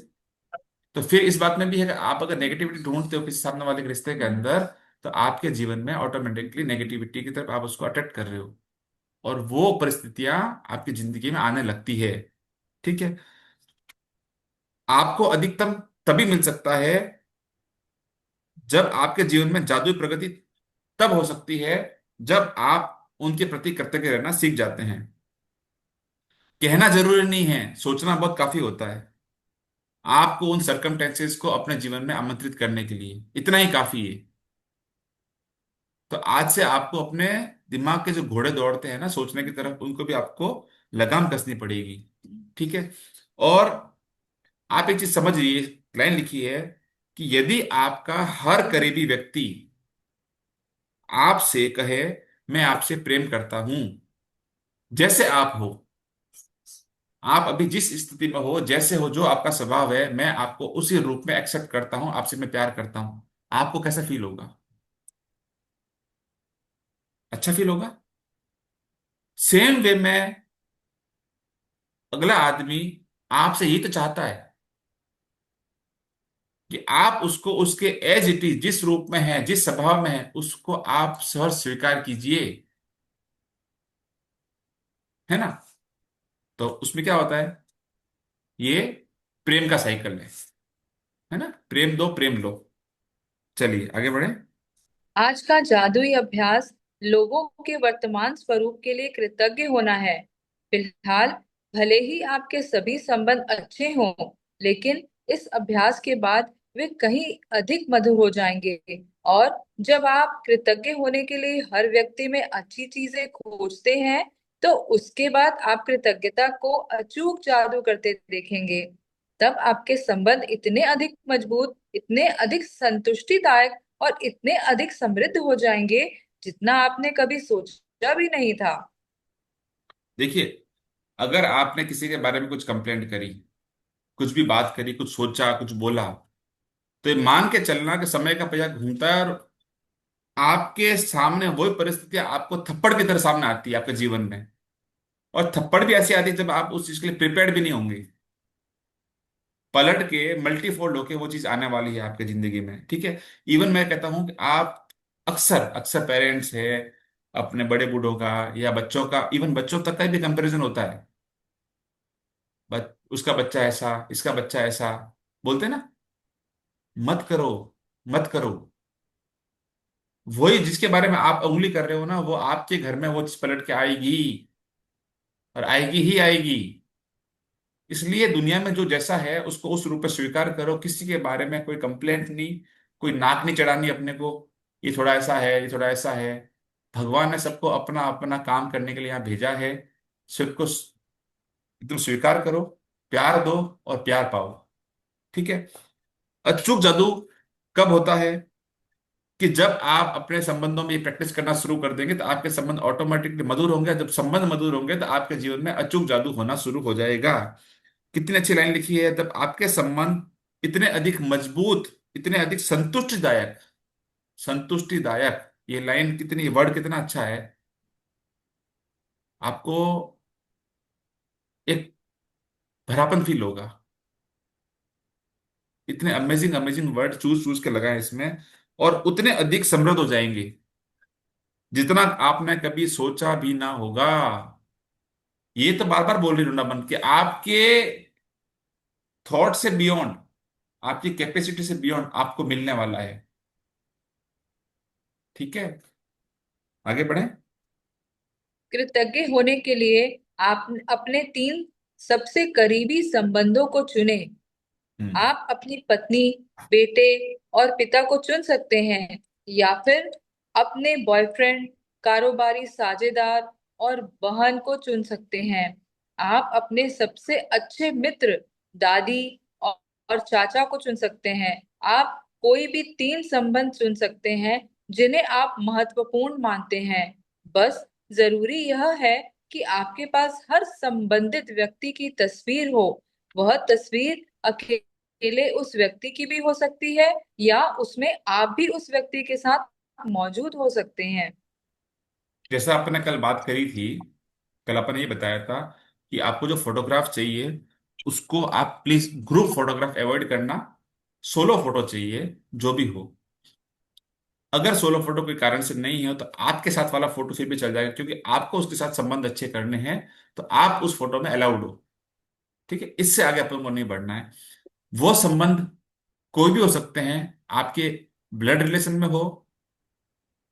तो फिर इस बात में भी है कि आप अगर नेगेटिविटी ढूंढते हो किसी सामने वाले के रिश्ते के अंदर, तो आपके जीवन में ऑटोमेटिकली नेगेटिविटी की तरफ आप उसको अट्रैक्ट कर रहे हो, और वो परिस्थितियां आपकी जिंदगी में आने लगती है। ठीक है। आपको अधिकतम तभी मिल सकता है जब आपके जीवन में जादुई प्रगति तब हो सकती है जब आप उनके प्रति कृतज्ञ रहना सीख जाते हैं। कहना जरूरी नहीं है, सोचना बहुत काफी होता है। आपको उन सरकमटेंसेस को अपने जीवन में आमंत्रित करने के लिए इतना ही काफी है। तो आज से आपको अपने दिमाग के जो घोड़े दौड़ते हैं ना सोचने की तरफ, उनको भी आपको लगाम कसनी पड़ेगी। ठीक है। और आप एक चीज समझ लीजिए, लाइन लिखी है कि यदि आपका हर करीबी व्यक्ति आपसे कहे मैं आपसे प्रेम करता हूं, जैसे आप हो, आप अभी जिस स्थिति में हो, जैसे हो, जो आपका स्वभाव है, मैं आपको उसी रूप में एक्सेप्ट करता हूं, आपसे मैं प्यार करता हूं, आपको कैसा फील होगा? अच्छा फील होगा। सेम वे में अगला आदमी आपसे यही तो चाहता है कि आप उसको उसके एज इट इज, जिस रूप में है, जिस स्वभाव में है, उसको आप सहर्ष स्वीकार कीजिए। है ना? तो उसमें क्या होता है, ये प्रेम का साइकिल है ना, प्रेम दो प्रेम लो। चलिए आगे बढ़े। आज का जादुई अभ्यास लोगों के वर्तमान स्वरूप के लिए कृतज्ञ होना है। फिलहाल भले ही आपके सभी संबंध अच्छे हों, लेकिन इस अभ्यास के बाद वे कहीं अधिक मधुर हो जाएंगे। और जब आप कृतज्ञ होने के लिए हर व्यक्ति में अच्छी चीजें खोजते हैं, तो उसके बाद आप कृतज्ञता को अचूक जादू करते देखेंगे। तब आपके संबंध इतने अधिक मजबूत, इतने अधिक संतुष्टिदायक और इतने अधिक समृद्ध हो जाएंगे, जितना आपने कभी सोचा भी नहीं था। देखिए, अगर आपने किसी के बारे में कुछ कंप्लेंट करी, कुछ भी बात करी, कुछ सोचा, कुछ बोला, तो ये मान के चलना कि समय का पहिया घूमता है, और आपके सामने वही परिस्थितियां आपको थप्पड़ की तरह सामने आती है आपके जीवन में। और थप्पड़ भी ऐसी आती है जब आप उस चीज के लिए प्रिपेयर्ड भी नहीं होंगे। पलट के मल्टीफोल्ड होके वो चीज आने वाली है आपके जिंदगी में। ठीक है। इवन मैं कहता हूं कि आप अक्सर अक्सर पेरेंट्स है, अपने बड़े बूढ़ों का या बच्चों का, इवन बच्चों तक का भी कंपैरिजन होता है। उसका बच्चा ऐसा, इसका बच्चा ऐसा, बोलते हैं ना। मत करो, मत करो। वही जिसके बारे में आप उंगली कर रहे हो ना, वो आपके घर में वो चीज पलट के आएगी, और आएगी ही आएगी। इसलिए दुनिया में जो जैसा है उसको उस रूप में स्वीकार करो, किसी के बारे में कोई कंप्लेंट नहीं, कोई नाक नहीं चढ़ानी अपने को, ये थोड़ा ऐसा है, ये थोड़ा ऐसा है। भगवान ने सबको अपना अपना काम करने के लिए यहाँ भेजा है। सिर्फ को एकदम स्वीकार करो, प्यार दो, और प्यार पाओ। ठीक है। अचूक जादू कब होता है? कि जब आप अपने संबंधों में ये प्रैक्टिस करना शुरू कर देंगे, तो आपके संबंध ऑटोमेटिकली मधुर होंगे। जब संबंध मधुर होंगे तो आपके जीवन में अचूक जादू होना शुरू हो जाएगा। कितनी अच्छी लाइन लिखी है, जब आपके संबंध इतने अधिक मजबूत, इतने अधिक संतुष्टिदायक, संतुष्टिदायक, ये लाइन कितनी, वर्ड कितना अच्छा है। आपको एक भरापन फील होगा। इतने amazing amazing word choose choose के लगाए इसमें, और उतने अधिक समृद्ध हो जाएंगे जितना आपने कभी सोचा भी ना होगा। ये तो बार बार बोल रही वृंदावन कि आपके थॉट से बियॉन्ड, आपकी कैपेसिटी से बियॉन्ड आपको मिलने वाला है। ठीक है। आगे बढ़े। कृतज्ञ होने के लिए आप अपने 3 सबसे करीबी संबंधों को चुनें। हम्म। आप अपनी पत्नी, बेटे और पिता को चुन सकते हैं, या फिर अपने बॉयफ्रेंड, कारोबारी साझेदार और बहन को चुन सकते हैं। आप अपने सबसे अच्छे मित्र, दादी और चाचा को चुन सकते हैं। आप कोई भी 3 संबंध चुन सकते हैं जिन्हें आप महत्वपूर्ण मानते हैं। बस जरूरी यह है कि आपके पास हर संबंधित व्यक्ति की तस्वीर हो। वह तस्वीर अकेले उस व्यक्ति की भी हो सकती है, या उसमें आप भी उस व्यक्ति के साथ मौजूद हो सकते हैं। जैसा आपने कल बात करी थी, कल आपने ये बताया था कि आपको जो फोटोग्राफ चाहिए उसको आप प्लीज ग्रुप फोटोग्राफ अवॉइड करना, सोलो फोटो चाहिए जो भी हो। अगर सोलो फोटो के कारण से नहीं हो तो आपके साथ वाला फोटो फिर भी चल जाएगा, क्योंकि आपको उसके साथ संबंध अच्छे करने हैं, तो आप उस फोटो में अलाउड हो। ठीक है, इससे आगे अपन को नहीं बढ़ना है। वो संबंध कोई भी हो सकते हैं, आपके ब्लड रिलेशन में हो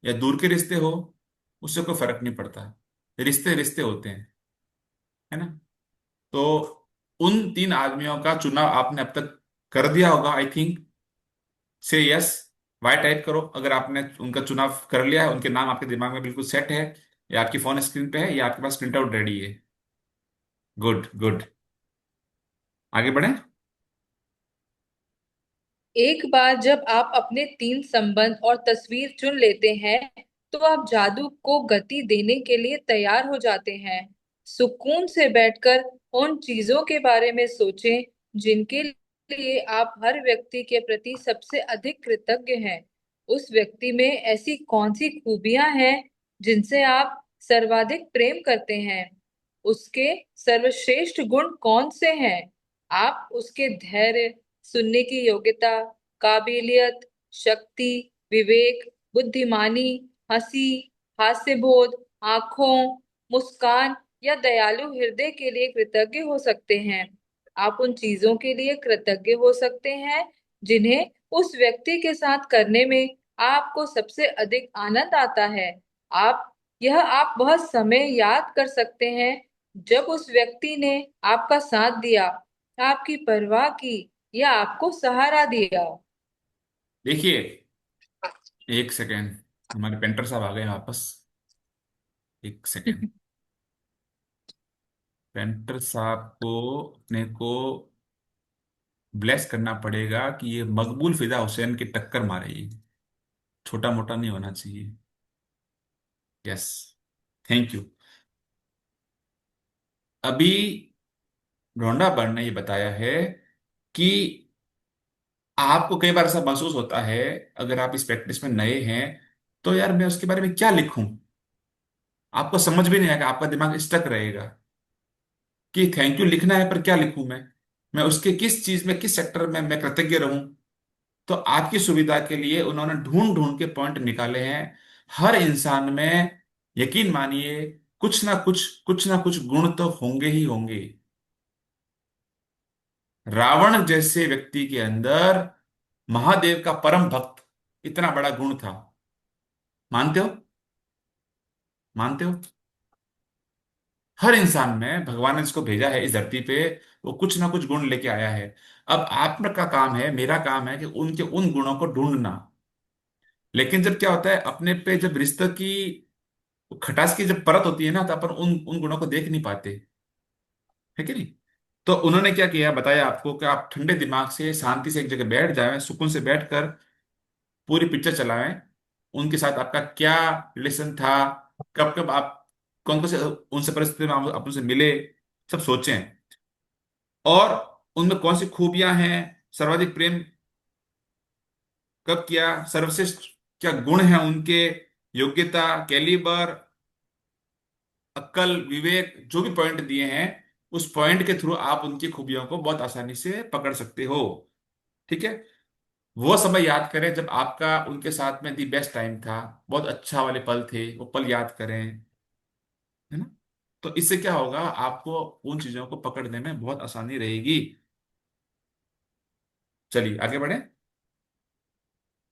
या दूर के रिश्ते हो, उससे कोई फर्क नहीं पड़ता। रिश्ते रिश्ते होते हैं, है ना। तो उन तीन आदमियों का चुनाव आपने अब तक कर दिया होगा, आई थिंक। से यस, वाई टाइप करो अगर आपने उनका चुनाव कर लिया है, उनके नाम आपके दिमाग में बिल्कुल सेट है, या आपकी फोन स्क्रीन पे है, या आपके पास प्रिंट आउट रेडी है। गुड गुड, आगे बढ़े। एक बार जब आप अपने तीन संबंध और तस्वीर चुन लेते हैं, तो आप जादू को गति देने के लिए तैयार हो जाते हैं। सुकून से बैठकर उन चीजों के बारे में सोचें जिनके लिए आप हर व्यक्ति के प्रति सबसे अधिक कृतज्ञ हैं। उस व्यक्ति में ऐसी कौन सी खूबियां हैं जिनसे आप सर्वाधिक प्रेम करते हैं? उसके सर्वश्रेष्ठ गुण कौन से हैं? आप उसके धैर्य, सुनने की योग्यता, काबिलियत, शक्ति, विवेक, बुद्धिमानी, हंसी, हास्यबोध, आंखों, मुस्कान या दयालु हृदय के लिए कृतज्ञ हो सकते हैं। आप उन चीजों के लिए कृतज्ञ हो सकते हैं जिन्हें उस व्यक्ति के साथ करने में आपको सबसे अधिक आनंद आता है। आप वह समय याद कर सकते हैं जब उस व्यक्ति ने आपका साथ दिया, आपकी परवाह की, या आपको सहारा दिया। देखिए, एक सेकेंड, हमारे पेंटर साहब आ गए वापस। एक सेकेंड। पेंटर साहब को अपने को ब्लेस करना पड़ेगा कि ये मकबूल फिदा हुसैन की टक्कर मारेगी। छोटा मोटा नहीं होना चाहिए। Yes, thank you. अभी रोंडा बर्न ने ये बताया है कि आपको कई बार ऐसा महसूस होता है, अगर आप इस प्रैक्टिस में नए हैं, तो यार मैं उसके बारे में क्या लिखूं। आपको समझ भी नहीं आएगा, आपका दिमाग स्टक रहेगा कि थैंक यू लिखना है पर क्या लिखूं मैं उसके किस चीज में, किस सेक्टर में मैं कृतज्ञ रहूं। तो आपकी सुविधा के लिए उन्होंने ढूंढ ढूंढ के पॉइंट निकाले हैं। हर इंसान में, यकीन मानिए, कुछ ना कुछ गुण तो होंगे ही होंगे। रावण जैसे व्यक्ति के अंदर महादेव का परम भक्त इतना बड़ा गुण था। मानते हो? मानते हो? हर इंसान में भगवान ने जिसको भेजा है इस धरती पे, वो कुछ ना कुछ गुण लेके आया है। अब आपका काम है, मेरा काम है कि उनके उन गुणों को ढूंढना। लेकिन जब क्या होता है, अपने पे जब रिश्ते की खटास की जब परत होती है ना, तो अपन उन उन गुणों को देख नहीं पाते, है कि नहीं। तो उन्होंने क्या किया, बताया आपको कि आप ठंडे दिमाग से शांति से एक जगह बैठ जाएं, सुकून से बैठकर पूरी पिक्चर चलाएं। उनके साथ आपका क्या रिलेशन था, कब कब आप कौन कौन से उनसे परिस्थिति में आप उनसे मिले, सब सोचें। और उनमें कौन सी खूबियां हैं, सर्वाधिक प्रेम कब किया, सर्वश्रेष्ठ क्या गुण हैं उनके, योग्यता, कैलिबर, अक्ल, विवेक, जो भी पॉइंट दिए हैं, उस पॉइंट के थ्रू आप उनकी खूबियों को बहुत आसानी से पकड़ सकते हो। ठीक है। वो समय याद करें जब आपका उनके साथ में दी बेस्ट टाइम था, बहुत अच्छा वाले पल थे, वो पल याद करें, है ना। तो इससे क्या होगा, आपको उन चीजों को पकड़ने में बहुत आसानी रहेगी। चलिए आगे बढ़े।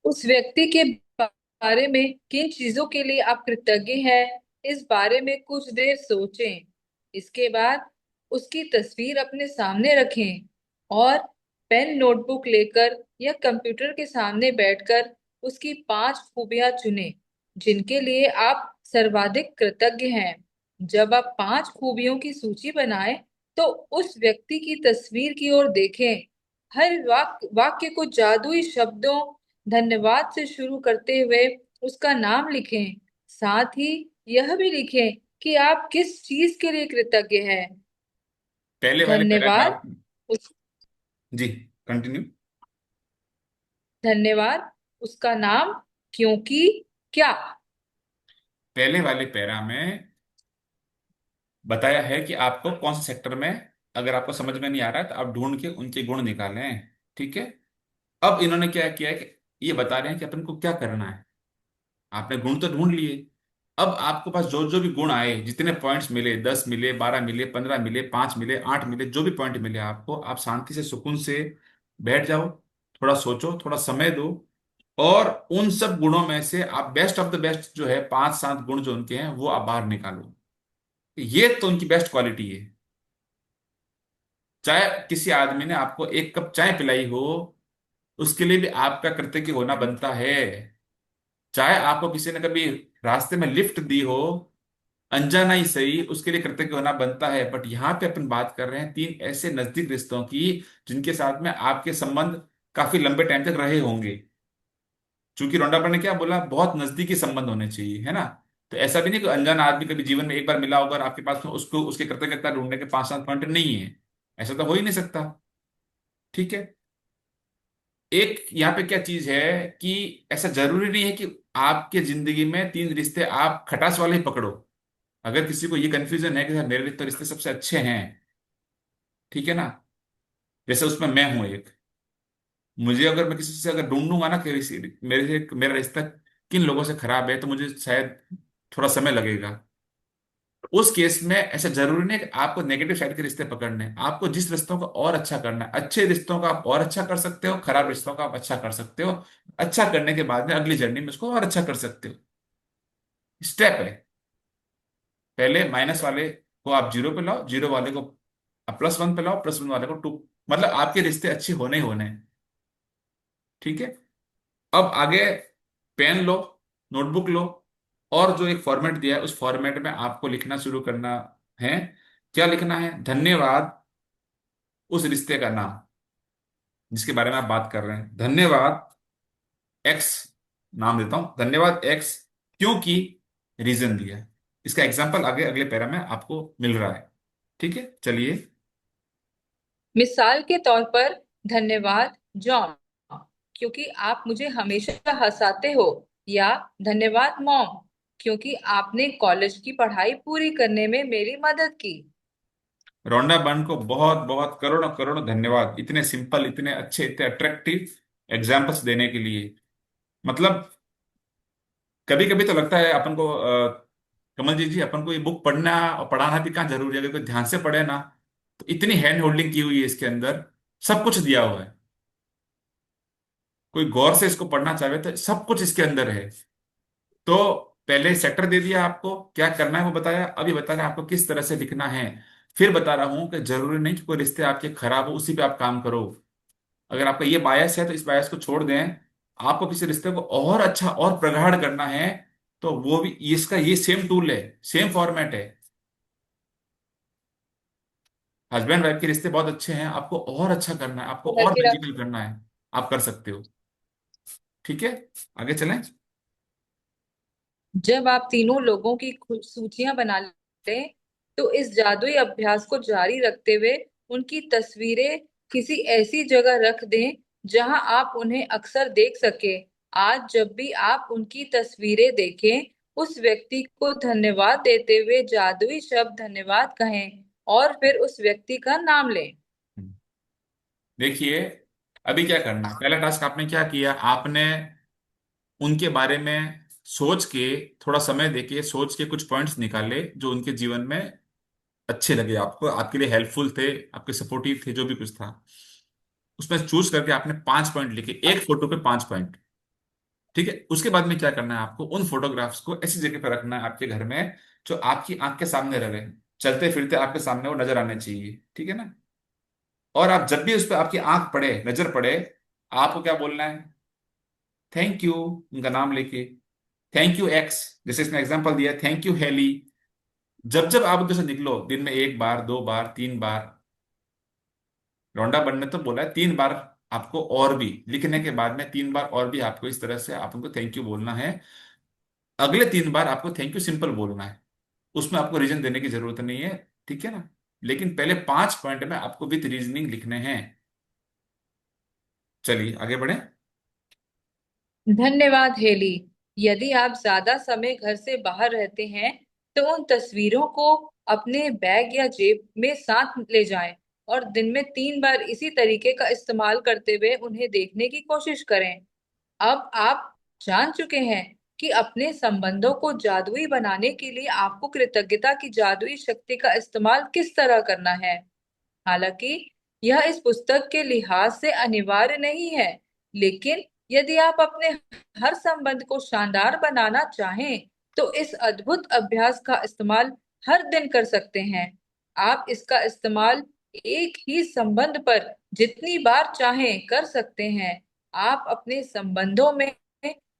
उस व्यक्ति के बारे में किन चीजों के लिए आप कृतज्ञ हैं, इस बारे में कुछ देर सोचें। इसके बाद उसकी तस्वीर अपने सामने रखें और पेन नोटबुक लेकर या कंप्यूटर के सामने बैठकर उसकी 5 खूबियां चुनें जिनके लिए आप सर्वाधिक कृतज्ञ हैं। जब आप 5 खूबियों की सूची बनाएं, तो उस व्यक्ति की तस्वीर की ओर देखें। हर वाक्य को जादुई शब्दों धन्यवाद से शुरू करते हुए उसका नाम लिखें। साथ ही यह भी लिखें कि आप किस चीज के लिए कृतज्ञ हैं। पहले वाले धन्यवाद पैराग्राफ। उस जी, कंटिन्यू। धन्यवाद उसका नाम, क्योंकि, क्या। पहले वाले पैरा में बताया है कि आपको कौन से सेक्टर में, अगर आपको समझ में नहीं आ रहा है तो आप ढूंढ के उनके गुण निकालें। ठीक है। अब इन्होंने क्या किया है कि ये बता रहे हैं कि अपन को क्या करना है। आपने गुण तो ढूंढ लिए। अब आपके पास जो जो भी गुण आए, जितने पॉइंट्स मिले, 10 मिले, 12 मिले, 15 मिले, 5 मिले, 8 मिले, जो भी पॉइंट मिले आपको, आप शांति से सुकून से बैठ जाओ, थोड़ा सोचो, थोड़ा समय दो, और उन सब गुणों में से आप बेस्ट ऑफ द बेस्ट जो है, 5 7 गुण जो उनके हैं वो आप बाहर निकालो। ये तो उनकी बेस्ट क्वालिटी है। चाहे किसी आदमी ने आपको एक कप चाय पिलाई हो, उसके लिए भी आपका कृतज्ञ होना बनता है। चाहे आपको किसी ने कभी रास्ते में लिफ्ट दी हो, अनजाना ही सही, उसके लिए कृतज्ञ होना बनता है। बट यहाँ पे अपन बात कर रहे हैं 3 ऐसे नजदीक रिश्तों की, जिनके साथ में आपके संबंध काफी लंबे टाइम तक रहे होंगे। चूंकि रोंडापा ने क्या बोला, बहुत नजदीकी संबंध होने चाहिए, है ना। तो ऐसा भी नहीं कि अनजाना आदमी कभी जीवन में एक बार मिला होगा और आपके पास में उसको उसके कृतज्ञता ढूंढने के 5 7 पॉइंट नहीं है। ऐसा तो हो ही नहीं सकता। ठीक है। एक यहाँ पे क्या चीज है कि ऐसा जरूरी नहीं है कि आपके जिंदगी में 3 रिश्ते आप खटास वाले ही पकड़ो। अगर किसी को ये कंफ्यूजन है कि सर मेरे तो रिश्ते सबसे अच्छे हैं, ठीक है ना, जैसे उसमें मैं हूं एक, मुझे अगर मैं किसी से अगर ढूंढूंगा ना कि मेरे से मेरा रिश्ता किन लोगों से खराब है, तो मुझे शायद थोड़ा समय लगेगा। उस केस में ऐसा जरूरी नहीं है कि आपको नेगेटिव साइड के रिश्ते पकड़ने हैं। आपको जिस रिश्तों को और अच्छा करना है, अच्छे रिश्तों का आप और अच्छा कर सकते हो, खराब रिश्तों का आप अच्छा कर सकते हो। अच्छा करने के बाद में अगली जर्नी में उसको और अच्छा कर सकते हो। स्टेप है। पहले माइनस वाले को आप जीरो पे लाओ, जीरो वाले को +1 पे लाओ, +1 वाले को 2। मतलब आपके रिश्ते अच्छे होने ही होने हैं। ठीक है। अब आगे पेन लो, नोटबुक लो, और जो एक फॉर्मेट दिया है उस फॉर्मेट में आपको लिखना शुरू करना है। क्या लिखना है? धन्यवाद उस रिश्ते का नाम जिसके बारे में आप बात कर रहे हैं। धन्यवाद एक्स, नाम देता हूं, धन्यवाद एक्स, क्योंकि रीजन दिया है। इसका एग्जाम्पल आगे अगले पैरा में आपको मिल रहा है। ठीक है, चलिए। मिसाल के तौर पर, धन्यवाद जॉन, क्योंकि आप मुझे हमेशा हंसाते हो। या धन्यवाद मॉम, क्योंकि आपने कॉलेज की पढ़ाई पूरी करने में मेरी मदद की। रोंडा बर्न को बहुत बहुत करोड़ों करोड़ों धन्यवाद, इतने सिंपल, इतने अच्छे, इतने अट्रैक्टिव एग्जाम्पल्स देने के लिए। मतलब कभी कभी तो लगता है अपन को, कमल जी अपन को ये बुक पढ़ना और पढ़ाना भी कहाँ जरूरी है। अगर कोई ध्यान से पढ़े ना, तो इतनी हैंड होल्डिंग की हुई है इसके अंदर, सब कुछ दिया हुआ है। कोई गौर से इसको पढ़ना चाहे तो सब कुछ इसके अंदर है। तो पहले सेक्टर दे दिया आपको, क्या करना है वो बताया, अभी बता रहे हैं आपको किस तरह से लिखना है। फिर बता रहा हूं कि जरूरी नहीं कि कोई रिश्ते आपके खराब हो उसी पे आप काम करो। अगर आपका ये बायस है तो इस बायस को छोड़ दें। आपको किसी रिश्ते को और अच्छा और प्रगाढ़ करना है, तो वो भी इसका ये सेम टूल है, सेम फॉर्मेट है। हस्बैंड वाइफ के रिश्ते बहुत अच्छे हैं, आपको और अच्छा करना है, आपको घर और की मैजिकल करना है, आप कर सकते हो। ठीक है, आगे चलें। जब आप तीनों लोगों की सूचियां बना लें, तो इस जादुई अभ्यास को जारी रखते हुए उनकी तस्वीरें किसी ऐसी जगह रख दें जहां आप उन्हें अक्सर देख सके। आज जब भी आप उनकी तस्वीरें देखें, उस व्यक्ति को धन्यवाद देते हुए जादुई शब्द धन्यवाद कहें और फिर उस व्यक्ति का नाम लें। देखिए, अभी क्या करना है, पहला टास्क आपने क्या किया, आपने उनके बारे में सोच के, थोड़ा समय देके सोच के कुछ पॉइंट्स निकाले जो उनके जीवन में अच्छे लगे आपको, आपके लिए हेल्पफुल थे, आपके सपोर्टिव थे, जो भी कुछ था। उसमें चूज करके आपने 5 पॉइंट लिखे, एक फोटो पे 5 पॉइंट। ठीक है। उसके बाद में क्या करना है, आपको उन फोटोग्राफ्स को ऐसी जगह पर रखना है आपके घर में जो आपकी आंख के सामने रहे, चलते फिरते आपके सामने वो नजर आने चाहिए। ठीक है ना। और आप जब भी उस पर आपकी आंख पड़े, नजर पड़े, आपको क्या बोलना है? थैंक यू, उनका नाम लेके। थैंक यू एक्स, जैसे इसने एग्जांपल दिया, थैंक यू हेली। जब जब आप उनके से निकलो, दिन में 1 बार, 2 बार, 3 बार, लौंडा बन ने तो बोला है 3 बार, आपको और भी लिखने के बाद में 3 बार और भी आपको इस तरह से आप उनको थैंक यू बोलना है। अगले 3 बार आपको थैंक यू सिंपल बोलना है। उसमें आपको रीजन देने की जरूरत नहीं है, ठीक है ना। लेकिन पहले 5 पॉइंट में आपको विथ रीजनिंग लिखने हैं। चलिए आगे बढ़े। धन्यवाद हेली। यदि आप ज्यादा समय घर से बाहर रहते हैं तो उन तस्वीरों को अपने बैग या जेब में साथ ले जाएं और दिन में 3 बार इसी तरीके का इस्तेमाल करते हुए उन्हें देखने की कोशिश करें। अब आप जान चुके हैं कि अपने संबंधों को जादुई बनाने के लिए आपको कृतज्ञता की जादुई शक्ति का इस्तेमाल किस तरह करना है। हालांकि यह इस पुस्तक के लिहाज से अनिवार्य नहीं है, लेकिन यदि आप अपने हर संबंध को शानदार बनाना चाहें तो इस अद्भुत अभ्यास का इस्तेमाल हर दिन कर सकते हैं। आप इसका इस्तेमाल एक ही संबंध पर जितनी बार चाहें कर सकते हैं। आप अपने संबंधों में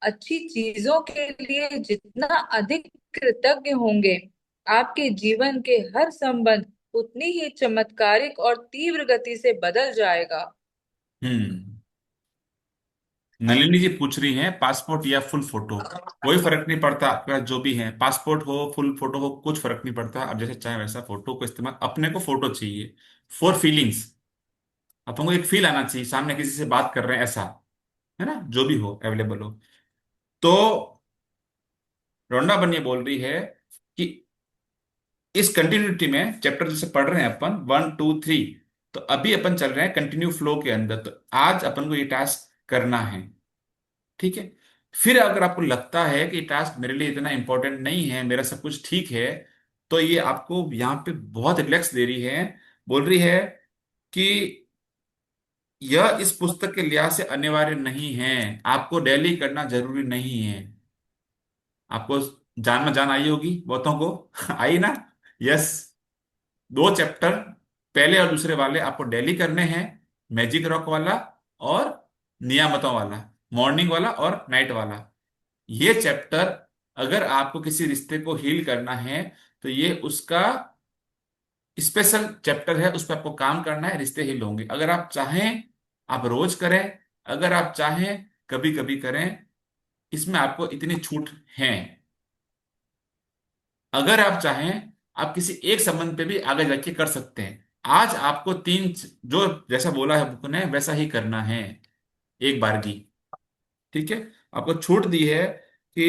अच्छी चीजों के लिए जितना अधिक कृतज्ञ होंगे, आपके जीवन के हर संबंध उतनी ही चमत्कारिक और तीव्र गति से बदल जाएगा। हम्म। नलिनी जी पूछ रही हैं पासपोर्ट या फुल फोटो। कोई फर्क नहीं पड़ता, आपके पास जो भी है, पासपोर्ट हो फुल फोटो हो, कुछ फर्क नहीं पड़ता। आप जैसे चाहे वैसा फोटो को इस्तेमाल, अपने को फोटो चाहिए फॉर फीलिंग्स। अपन को एक फील आना चाहिए, सामने किसी से बात कर रहे हैं ऐसा, है ना, जो भी हो अवेलेबल हो। तो रोंडा बनिए बोल रही है कि इस कंटिन्यूटी में चैप्टर जैसे पढ़ रहे हैं अपन 1 2 3, तो अभी अपन चल रहे हैं कंटिन्यू फ्लो के अंदर। तो आज अपन को ये टास्क करना है, ठीक है। फिर अगर आपको लगता है कि टास्क मेरे लिए इतना इंपॉर्टेंट नहीं है, मेरा सब कुछ ठीक है, तो ये आपको यहाँ पे बहुत रिलैक्स दे रही है। बोल रही है कि यह इस पुस्तक के लिहाज से अनिवार्य नहीं है, आपको डेली करना जरूरी नहीं है। आपको जान में जान आई होगी बहुतों को आई ना। यस, 2 चैप्टर पहले और दूसरे वाले आपको डेली करने हैं, मैजिक रॉक वाला और नियामतों वाला, मॉर्निंग वाला और नाइट वाला। ये चैप्टर अगर आपको किसी रिश्ते को हील करना है तो ये उसका स्पेशल चैप्टर है, उस पर आपको काम करना है, रिश्ते हील होंगे। अगर आप चाहें आप रोज करें, अगर आप चाहें कभी कभी करें, इसमें आपको इतनी छूट है। अगर आप चाहें आप किसी एक संबंध पे भी आगे जाके कर सकते हैं। आज आपको तीन, जो जैसा बोला है बुक ने वैसा ही करना है, एक बार की, ठीक है। आपको छूट दी है कि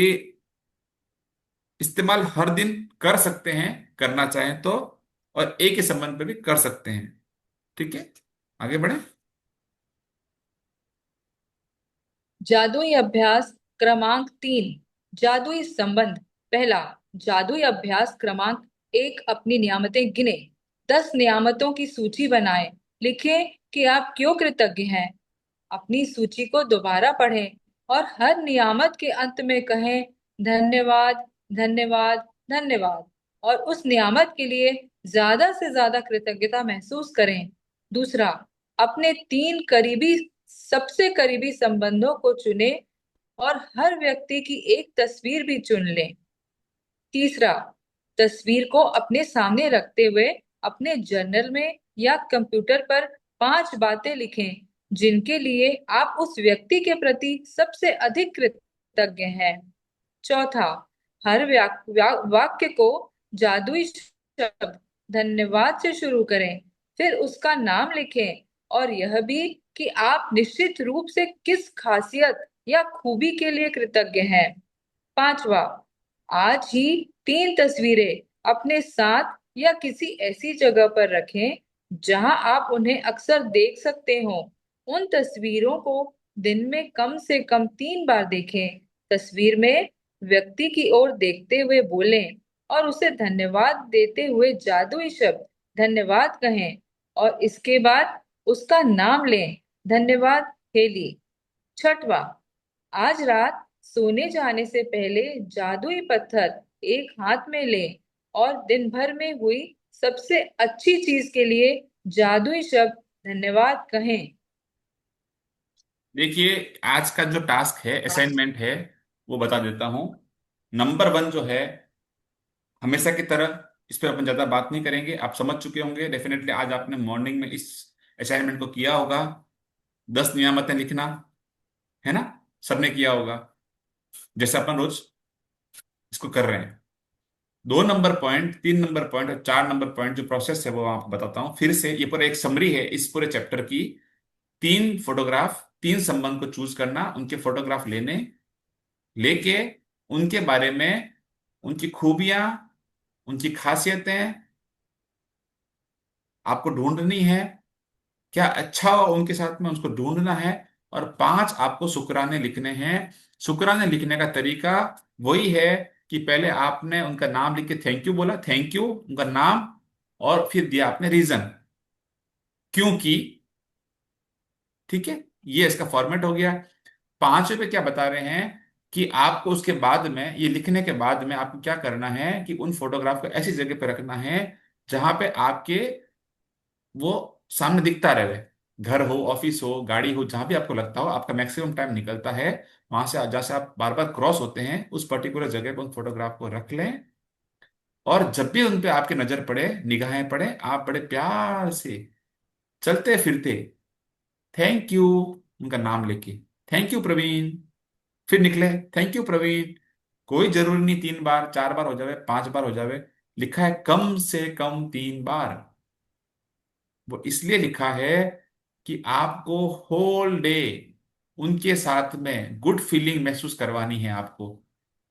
इस्तेमाल हर दिन कर सकते हैं, करना चाहें तो, और एक ही संबंध पे भी कर सकते हैं, ठीक है। आगे बढ़े। जादुई अभ्यास क्रमांक 3। जादुई संबंध। पहला, जादुई अभ्यास क्रमांक 1, अपनी नियामतें गिने। 10 नियामतों की सूची बनाएं। लिखें कि आप क्यों कृतज्ञ हैं। अपनी सूची को दोबारा पढ़ें और हर नियामत के अंत में कहें धन्यवाद, धन्यवाद, धन्यवाद, और उस नियामत के लिए ज्यादा से ज्यादा कृतज्ञता महसूस करें। दूसरा, अपने 3 सबसे करीबी संबंधों को चुनें और हर व्यक्ति की एक तस्वीर भी चुन लें। तीसरा, तस्वीर को अपने सामने रखते हुए अपने जर्नल में या कंप्यूटर पर 5 बातें लिखें जिनके लिए आप उस व्यक्ति के प्रति सबसे अधिक कृतज्ञ हैं। चौथा, हर वाक्य को जादुई शब्द धन्यवाद से शुरू करें, फिर उसका नाम लिखें और यह भी कि आप निश्चित रूप से किस खासियत या खूबी के लिए कृतज्ञ हैं। पांचवा, आज ही 3 तस्वीरें अपने साथ या किसी ऐसी जगह पर रखें जहां आप उन्हें अक्सर देख सकते हो। उन तस्वीरों को दिन में कम से कम 3 बार देखें। तस्वीर में व्यक्ति की ओर देखते हुए बोलें और उसे धन्यवाद देते हुए जादुई शब्द धन्यवाद कहें और इसके बाद उसका नाम लें, धन्यवाद हेली। छठवां, आज रात सोने जाने से पहले जादुई पत्थर एक हाथ में लें और दिन भर में हुई सबसे अच्छी चीज के लिए जादुई शब्द धन्यवाद कहें। देखिए आज का जो टास्क है, असाइनमेंट है, वो बता देता हूं। नंबर 1 जो है, हमेशा की तरह इस पर अपन ज्यादा बात नहीं करेंगे, आप समझ चुके होंगे डेफिनेटली। आज आपने मॉर्निंग में इस असाइनमेंट को किया होगा, 10 नियामतें लिखना, है ना, सबने किया होगा जैसे अपन रोज इसको कर रहे हैं। 2 नंबर पॉइंट, 3 नंबर पॉइंट और 4 नंबर पॉइंट जो प्रोसेस है वो आपको बताता हूँ फिर से। ये पूरा एक समरी है इस पूरे चैप्टर की। 3 फोटोग्राफ, 3 संबंध को चूज करना, उनके फोटोग्राफ लेके उनके बारे में, उनकी खूबियां, उनकी खासियतें आपको ढूंढनी है। क्या अच्छा हो उनके साथ में उसको ढूंढना है। और 5 आपको शुक्राने लिखने हैं। शुक्राने लिखने का तरीका वही है कि पहले आपने उनका नाम लिख के थैंक यू बोला, थैंक यू उनका नाम, और फिर दिया आपने रीजन क्योंकि। ठीक है, ये इसका फॉर्मेट हो गया। 5वें पे क्या बता रहे हैं कि आपको उसके बाद में, ये लिखने के बाद में आपको क्या करना है कि उन फोटोग्राफ को ऐसी जगह पे रखना है जहां पे आपके वो सामने दिखता रहे। घर हो, ऑफिस हो, गाड़ी हो, जहां भी आपको लगता हो आपका मैक्सिमम टाइम निकलता है, वहां से जहां से आप बार बार क्रॉस होते हैं उस पर्टिकुलर जगह पर उन फोटोग्राफ को रख लें। और जब भी उन पे आपकी नजर पड़े, निगाहें पड़े, आप बड़े प्यार से चलते फिरते थैंक यू उनका नाम लेके, थैंक यू प्रवीण, फिर निकले, थैंक यू प्रवीण। कोई जरूरी नहीं 3 बार 4 बार हो जावे, 5 बार हो जावे, लिखा है कम से कम 3 बार। वो इसलिए लिखा है कि आपको होल डे उनके साथ में गुड फीलिंग महसूस करवानी है आपको।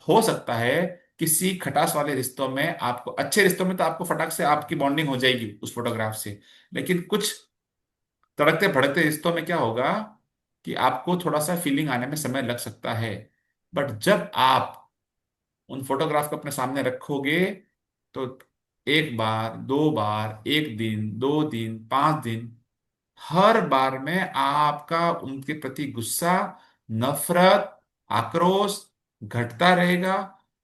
हो सकता है किसी खटास वाले रिश्तों में, आपको अच्छे रिश्तों में तो आपको फटाक से आपकी बॉन्डिंग हो जाएगी उस फोटोग्राफ से, लेकिन कुछ तड़कते भड़कते रिश्तों में क्या होगा कि आपको थोड़ा सा फीलिंग आने में समय लग सकता है। बट जब आप उन फोटोग्राफ को अपने सामने रखोगे तो 1 बार, 2 बार, 1 दिन, 2 दिन, 5 दिन, हर बार में आपका उनके प्रति गुस्सा, नफरत, आक्रोश घटता रहेगा।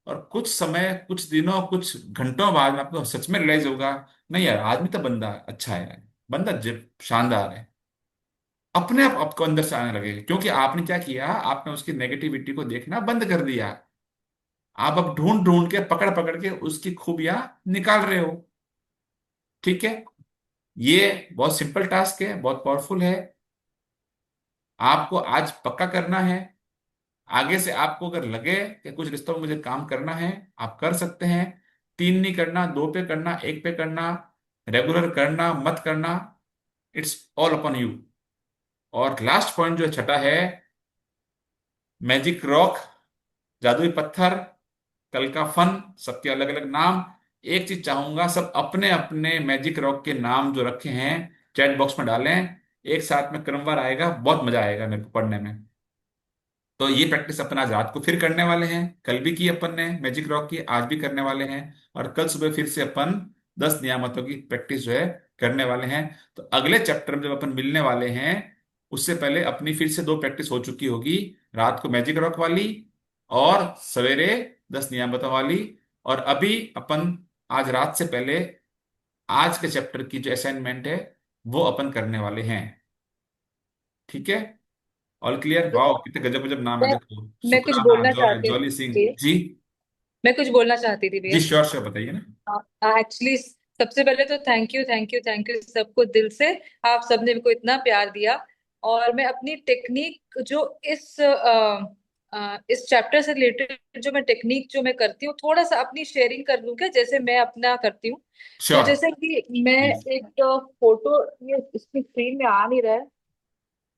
और कुछ समय, कुछ दिनों, कुछ घंटों बाद में आपको सच में रियलाइज होगा, नहीं यार आदमी तो बंदा अच्छा है यार, बंदा शानदार है। अपने आप आपको अंदर से आने लगेगा क्योंकि आपने क्या किया, आपने उसकी नेगेटिविटी को देखना बंद कर दिया। आप अब ढूंढ ढूंढ के, पकड़ पकड़ के उसकी खूबियां निकाल रहे हो। ठीक है, ये बहुत सिंपल टास्क है, बहुत पावरफुल है। आपको आज पक्का करना है। आगे से आपको अगर लगे कि कुछ रिश्तों में मुझे काम करना है, आप कर सकते हैं। 3 नहीं करना, 2 पे करना, 1 पे करना, रेगुलर करना मत करना, इट्स ऑल अपॉन यू। और लास्ट पॉइंट जो छठा है, मैजिक रॉक, जादुई पत्थर, कल का फन, सबके अलग अलग नाम। एक चीज चाहूंगा, सब अपने अपने मैजिक रॉक के नाम जो रखे हैं चैट बॉक्स में डालें। एक साथ में क्रमवार आएगा, बहुत मजा आएगा मेरे को पढ़ने में। तो ये प्रैक्टिस अपन आज रात को फिर करने वाले हैं। कल भी की अपन ने मैजिक रॉक की, आज भी करने वाले हैं। और कल सुबह फिर से अपन 10 नियामतों की प्रैक्टिस जो है करने वाले हैं। तो अगले चैप्टर में जब अपन मिलने वाले हैं, उससे पहले अपनी फिर से 2 प्रैक्टिस हो चुकी होगी। रात को मैजिक रॉक वाली और सवेरे 10 नियामतों वाली। और अभी अपन आज रात से पहले आज के चैप्टर की जो असाइनमेंट है वो अपन करने वाले हैं। ठीक है, ऑल क्लियर। वाओ, कितने गजब गजब नाम है मैं देखो। मैं कुछ शुक्राना, बोलना जॉय, चाहती जॉली सिंह थी जी। मैं कुछ बोलना चाहती थी जी भैया। श्योर श्योर, बताइए ना। एक्चुअली सबसे पहले तो thank you, thank you, thank you सबको दिल से। आप सबने मेरे को इतना प्यार दिया। और मैं अपनी टेक्निक जो इस चैप्टर से रिलेटेड जो मैं टेक्निक जो मैं करती हूँ, थोड़ा सा अपनी शेयरिंग कर लूँ क्या, जैसे मैं अपना करती हूँ। तो श्योर, जैसे कि मैं प्लीज। एक फोटो, ये इसकी स्क्रीन में आ नहीं रहा है,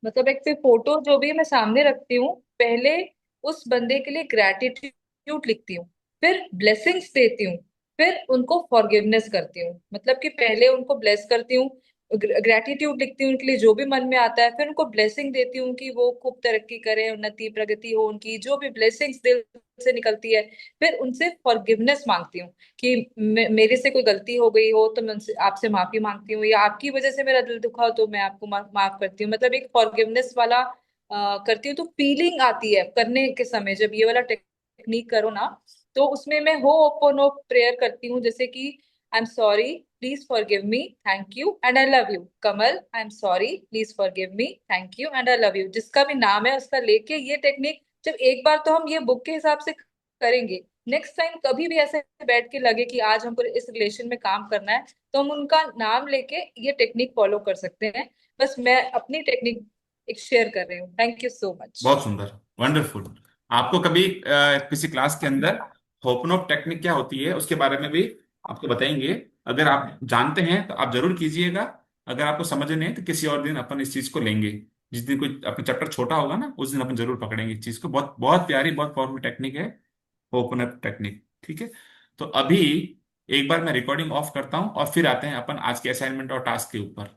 मतलब एक फिर फोटो जो भी मैं सामने रखती हूँ, पहले उस बंदे के लिए ग्रैटिट्यूड लिखती हूँ, फिर ब्लेसिंग्स देती हूँ, फिर उनको फॉरगिवनेस करती हूँ। मतलब कि पहले उनको ब्लेस करती हूँ, ग्रैटिट्यूड लिखती हूँ उनके लिए जो भी मन में आता है, फिर उनको ब्लेसिंग देती हूँ कि वो खूब तरक्की करें, उन्नति प्रगति हो उनकी, जो भी ब्लेसिंग्स दिल से निकलती है। फिर उनसे फॉरगिवनेस मांगती हूँ कि मेरे से कोई गलती हो गई हो तो मैं उनसे, आपसे माफी मांगती हूँ, या आपकी वजह से मेरा दिल दुखा हो तो मैं आपको माफ करती हूँ। मतलब एक फॉरगिवनेस वाला करती हूँ। तो फीलिंग आती है करने के समय, जब ये वाला टेक्निक करो ना, तो उसमें मैं हो ओपन हो प्रेयर करती हूँ, जैसे कि I am sorry, please forgive me, thank you and I love you. Kamal, I am sorry, please forgive me, thank you and I love you. जिसका भी नाम है उसका लेके ये टेक्निक, जब एक बार तो हम ये बुक के हिसाब से करेंगे, नेक्स्ट टाइम कभी भी ऐसे बैठ के लगे कि आज हमको इस रिलेशन में काम करना है, तो हम उनका नाम लेके ये टेक्निक फॉलो कर सकते हैं। बस मैं अपनी टेक्निक एक शेयर कर रही हूँ। Thank you so much. बहुत सुंदर, वंडरफुल। आपको कभी किसी क्लास के अंदर होपनोप टेक्निक क्या होती है उसके बारे में भी आपको बताएंगे। अगर आप जानते हैं तो आप जरूर कीजिएगा। अगर आपको समझ नहीं है तो किसी और दिन अपन इस चीज को लेंगे। जिस दिन कोई अपना चैप्टर छोटा होगा ना, उस दिन अपन जरूर पकड़ेंगे इस चीज को। बहुत बहुत प्यारी, बहुत पावरफुल टेक्निक है ओपन टेक्निक। ठीक है। तो अभी एक बार मैं रिकॉर्डिंग ऑफ करता हूँ और फिर आते हैं अपन आज के असाइनमेंट और टास्क के ऊपर।